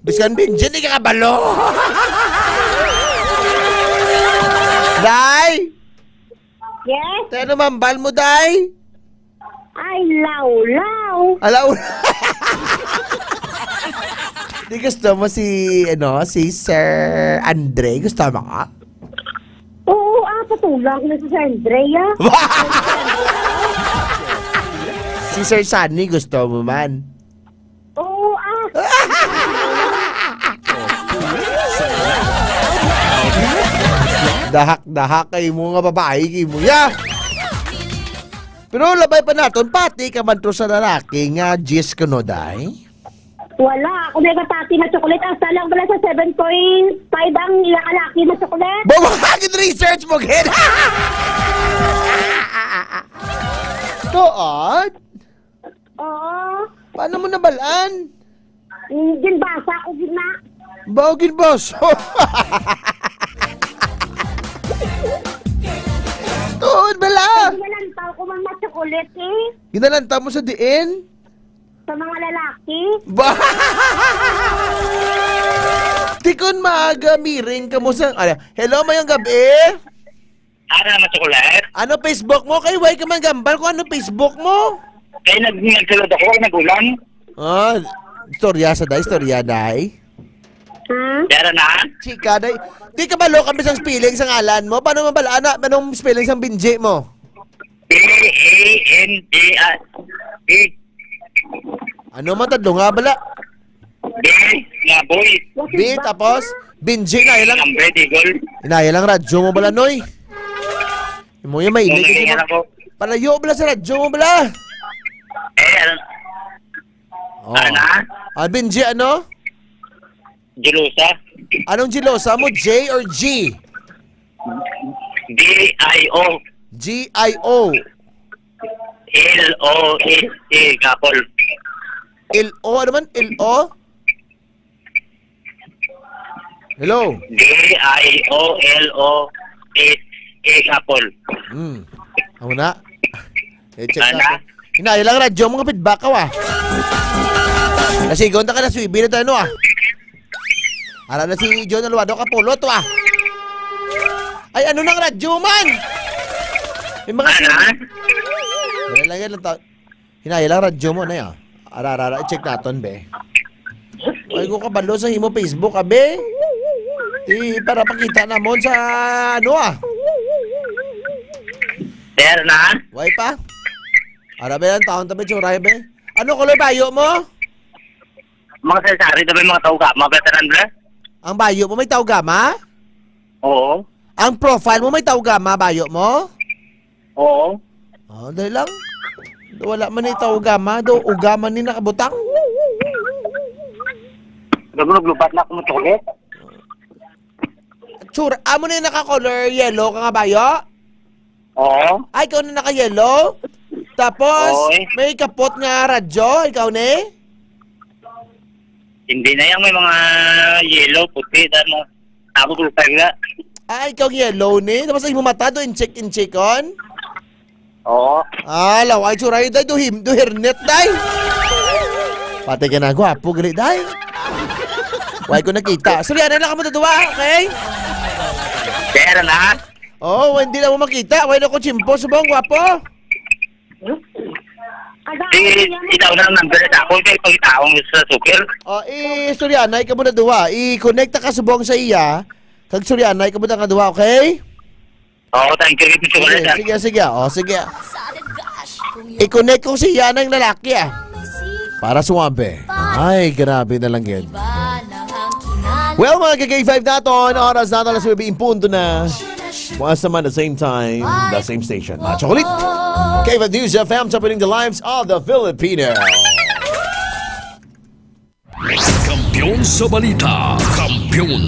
Speaker 12: Biskan Binji, di ka kabalo. Day?
Speaker 16: Yes?
Speaker 12: Ano mambal mo, Day?
Speaker 16: Ay, law-law.
Speaker 12: Alaw. Di gusto mo si Sir Andre? Gusto mo ka?
Speaker 16: Oo, patulak na si Sir Andrea.
Speaker 12: Si Sir Sunny gusto mo man?
Speaker 16: Oo,
Speaker 12: Dahak-dahak kay mo nga babae kay mo ya. Pero labay pa naton pati ka man to sa lalaki nga Jis kuno day.
Speaker 16: Wala, kung may katati na chocolate, ang salang bala sa 7.5 ang iyakalaki na chocolate.
Speaker 12: Bumagin research mo, kid! Tuod?
Speaker 16: Oo.
Speaker 12: Paano mo nabalaan?
Speaker 16: Ginbasa ko gina.
Speaker 12: Bagin boss. Tuod bala.
Speaker 16: Ginalantaw ko man na chocolate eh.
Speaker 12: Ginalantaw mo sa diin?
Speaker 16: Sa mga lalaki.
Speaker 12: Tikon maaga miring ka mo sa... hello, mayong gabi?
Speaker 1: Ano naman chocolate?
Speaker 12: Ano Facebook mo? Kay Way ka man gambal kung ano Facebook mo?
Speaker 1: Kaya nagsulod ako, nagulang.
Speaker 12: Istorya sa day, istorya day.
Speaker 1: Pero na?
Speaker 12: Chika day. Di ka balo kami sang spelling sa ngalan mo? Paano mabalaan na? Anong spelling sang Binji mo?
Speaker 1: B-A-N-J-I.
Speaker 12: Ano man tadlo nga bala?
Speaker 1: B nga boy.
Speaker 12: B tapos Binji na ilang. Inaya lang radyo mo bala noy. Mo yung mainit mo. Palayo bala sa radyo mo bala. Binji ano?
Speaker 1: Gelosa.
Speaker 12: Anong Gelosa mo? J or G?
Speaker 1: G-I-O.
Speaker 12: G-I-O.
Speaker 1: L-O-S-E, Kapol.
Speaker 12: L-O, ano man? L-O? Hello?
Speaker 1: G-I-O-L-O-S-E, Kapol.
Speaker 12: Ako na. Check na. Hinaya lang radyo mo nga feedback ka Kasi gonta ka na swibi na tayo Ara na si John Alwado Kapolo to Ay, ano nang radyo man? May mga hinaya lang radyo mo na yan. Ara, check natin, be. Ay, ko kabalo sa himo Facebook, be. Para pakita na mo sa
Speaker 1: Sir na?
Speaker 12: Way pa? Ara, be, ang taon tabi, tsuray, be. Ano kolor bayo mo?
Speaker 1: Mga sasari tabi mga tawgama, veteran bla?
Speaker 12: Ang bayo mo may tawgama?
Speaker 1: Oo.
Speaker 12: Ang profile mo may tawgama, bayo mo?
Speaker 1: Oo.
Speaker 12: Dahil lang. Wala man ni tawgama, ugaman ni nakabutang.
Speaker 1: Gagulog-lubat na ako mo chocolate.
Speaker 12: Tsura, amo na yung naka-color yellow ka nga bayo?
Speaker 1: Oo.
Speaker 12: Ay, ikaw na naka-yellow? Tapos, may kapot nga radyo, ikaw na
Speaker 1: Hindi na yan, may mga yellow, puti, mo. Ako tulpag na.
Speaker 12: Ay, ikaw yellow ni? Tapos ay mo mata, do in-check on?
Speaker 1: Oo.
Speaker 12: Laway tsura yun, do hernet, day. Pati ka na, gwapo, gali, day. Why ko nakita. Sorry, ano lang ka mo natuwa, okay?
Speaker 1: Pero na?
Speaker 12: Hindi na mo makita. Why na ko chimpo, subong, gwapo.
Speaker 1: Itaw na ang number na ako, kaya pag-itaong sa super.
Speaker 12: Suryanay ka mo na duwa. I-connect ka subong sa iya. Kag Suryanay ka mo na duwa, okay?
Speaker 1: Oo, thank you.
Speaker 12: Sige. Sige. I-connect ko si Yana yung lalaki, para suwabe. Ay, grabe na lang yan. Well, mga K5 natin, oras natin alas 9 punto na. Once naman at the same time, the same station. Mga chocolate. K5 News FM, topping the lives of the Filipino.
Speaker 2: Kampyon sa balita. Kampyon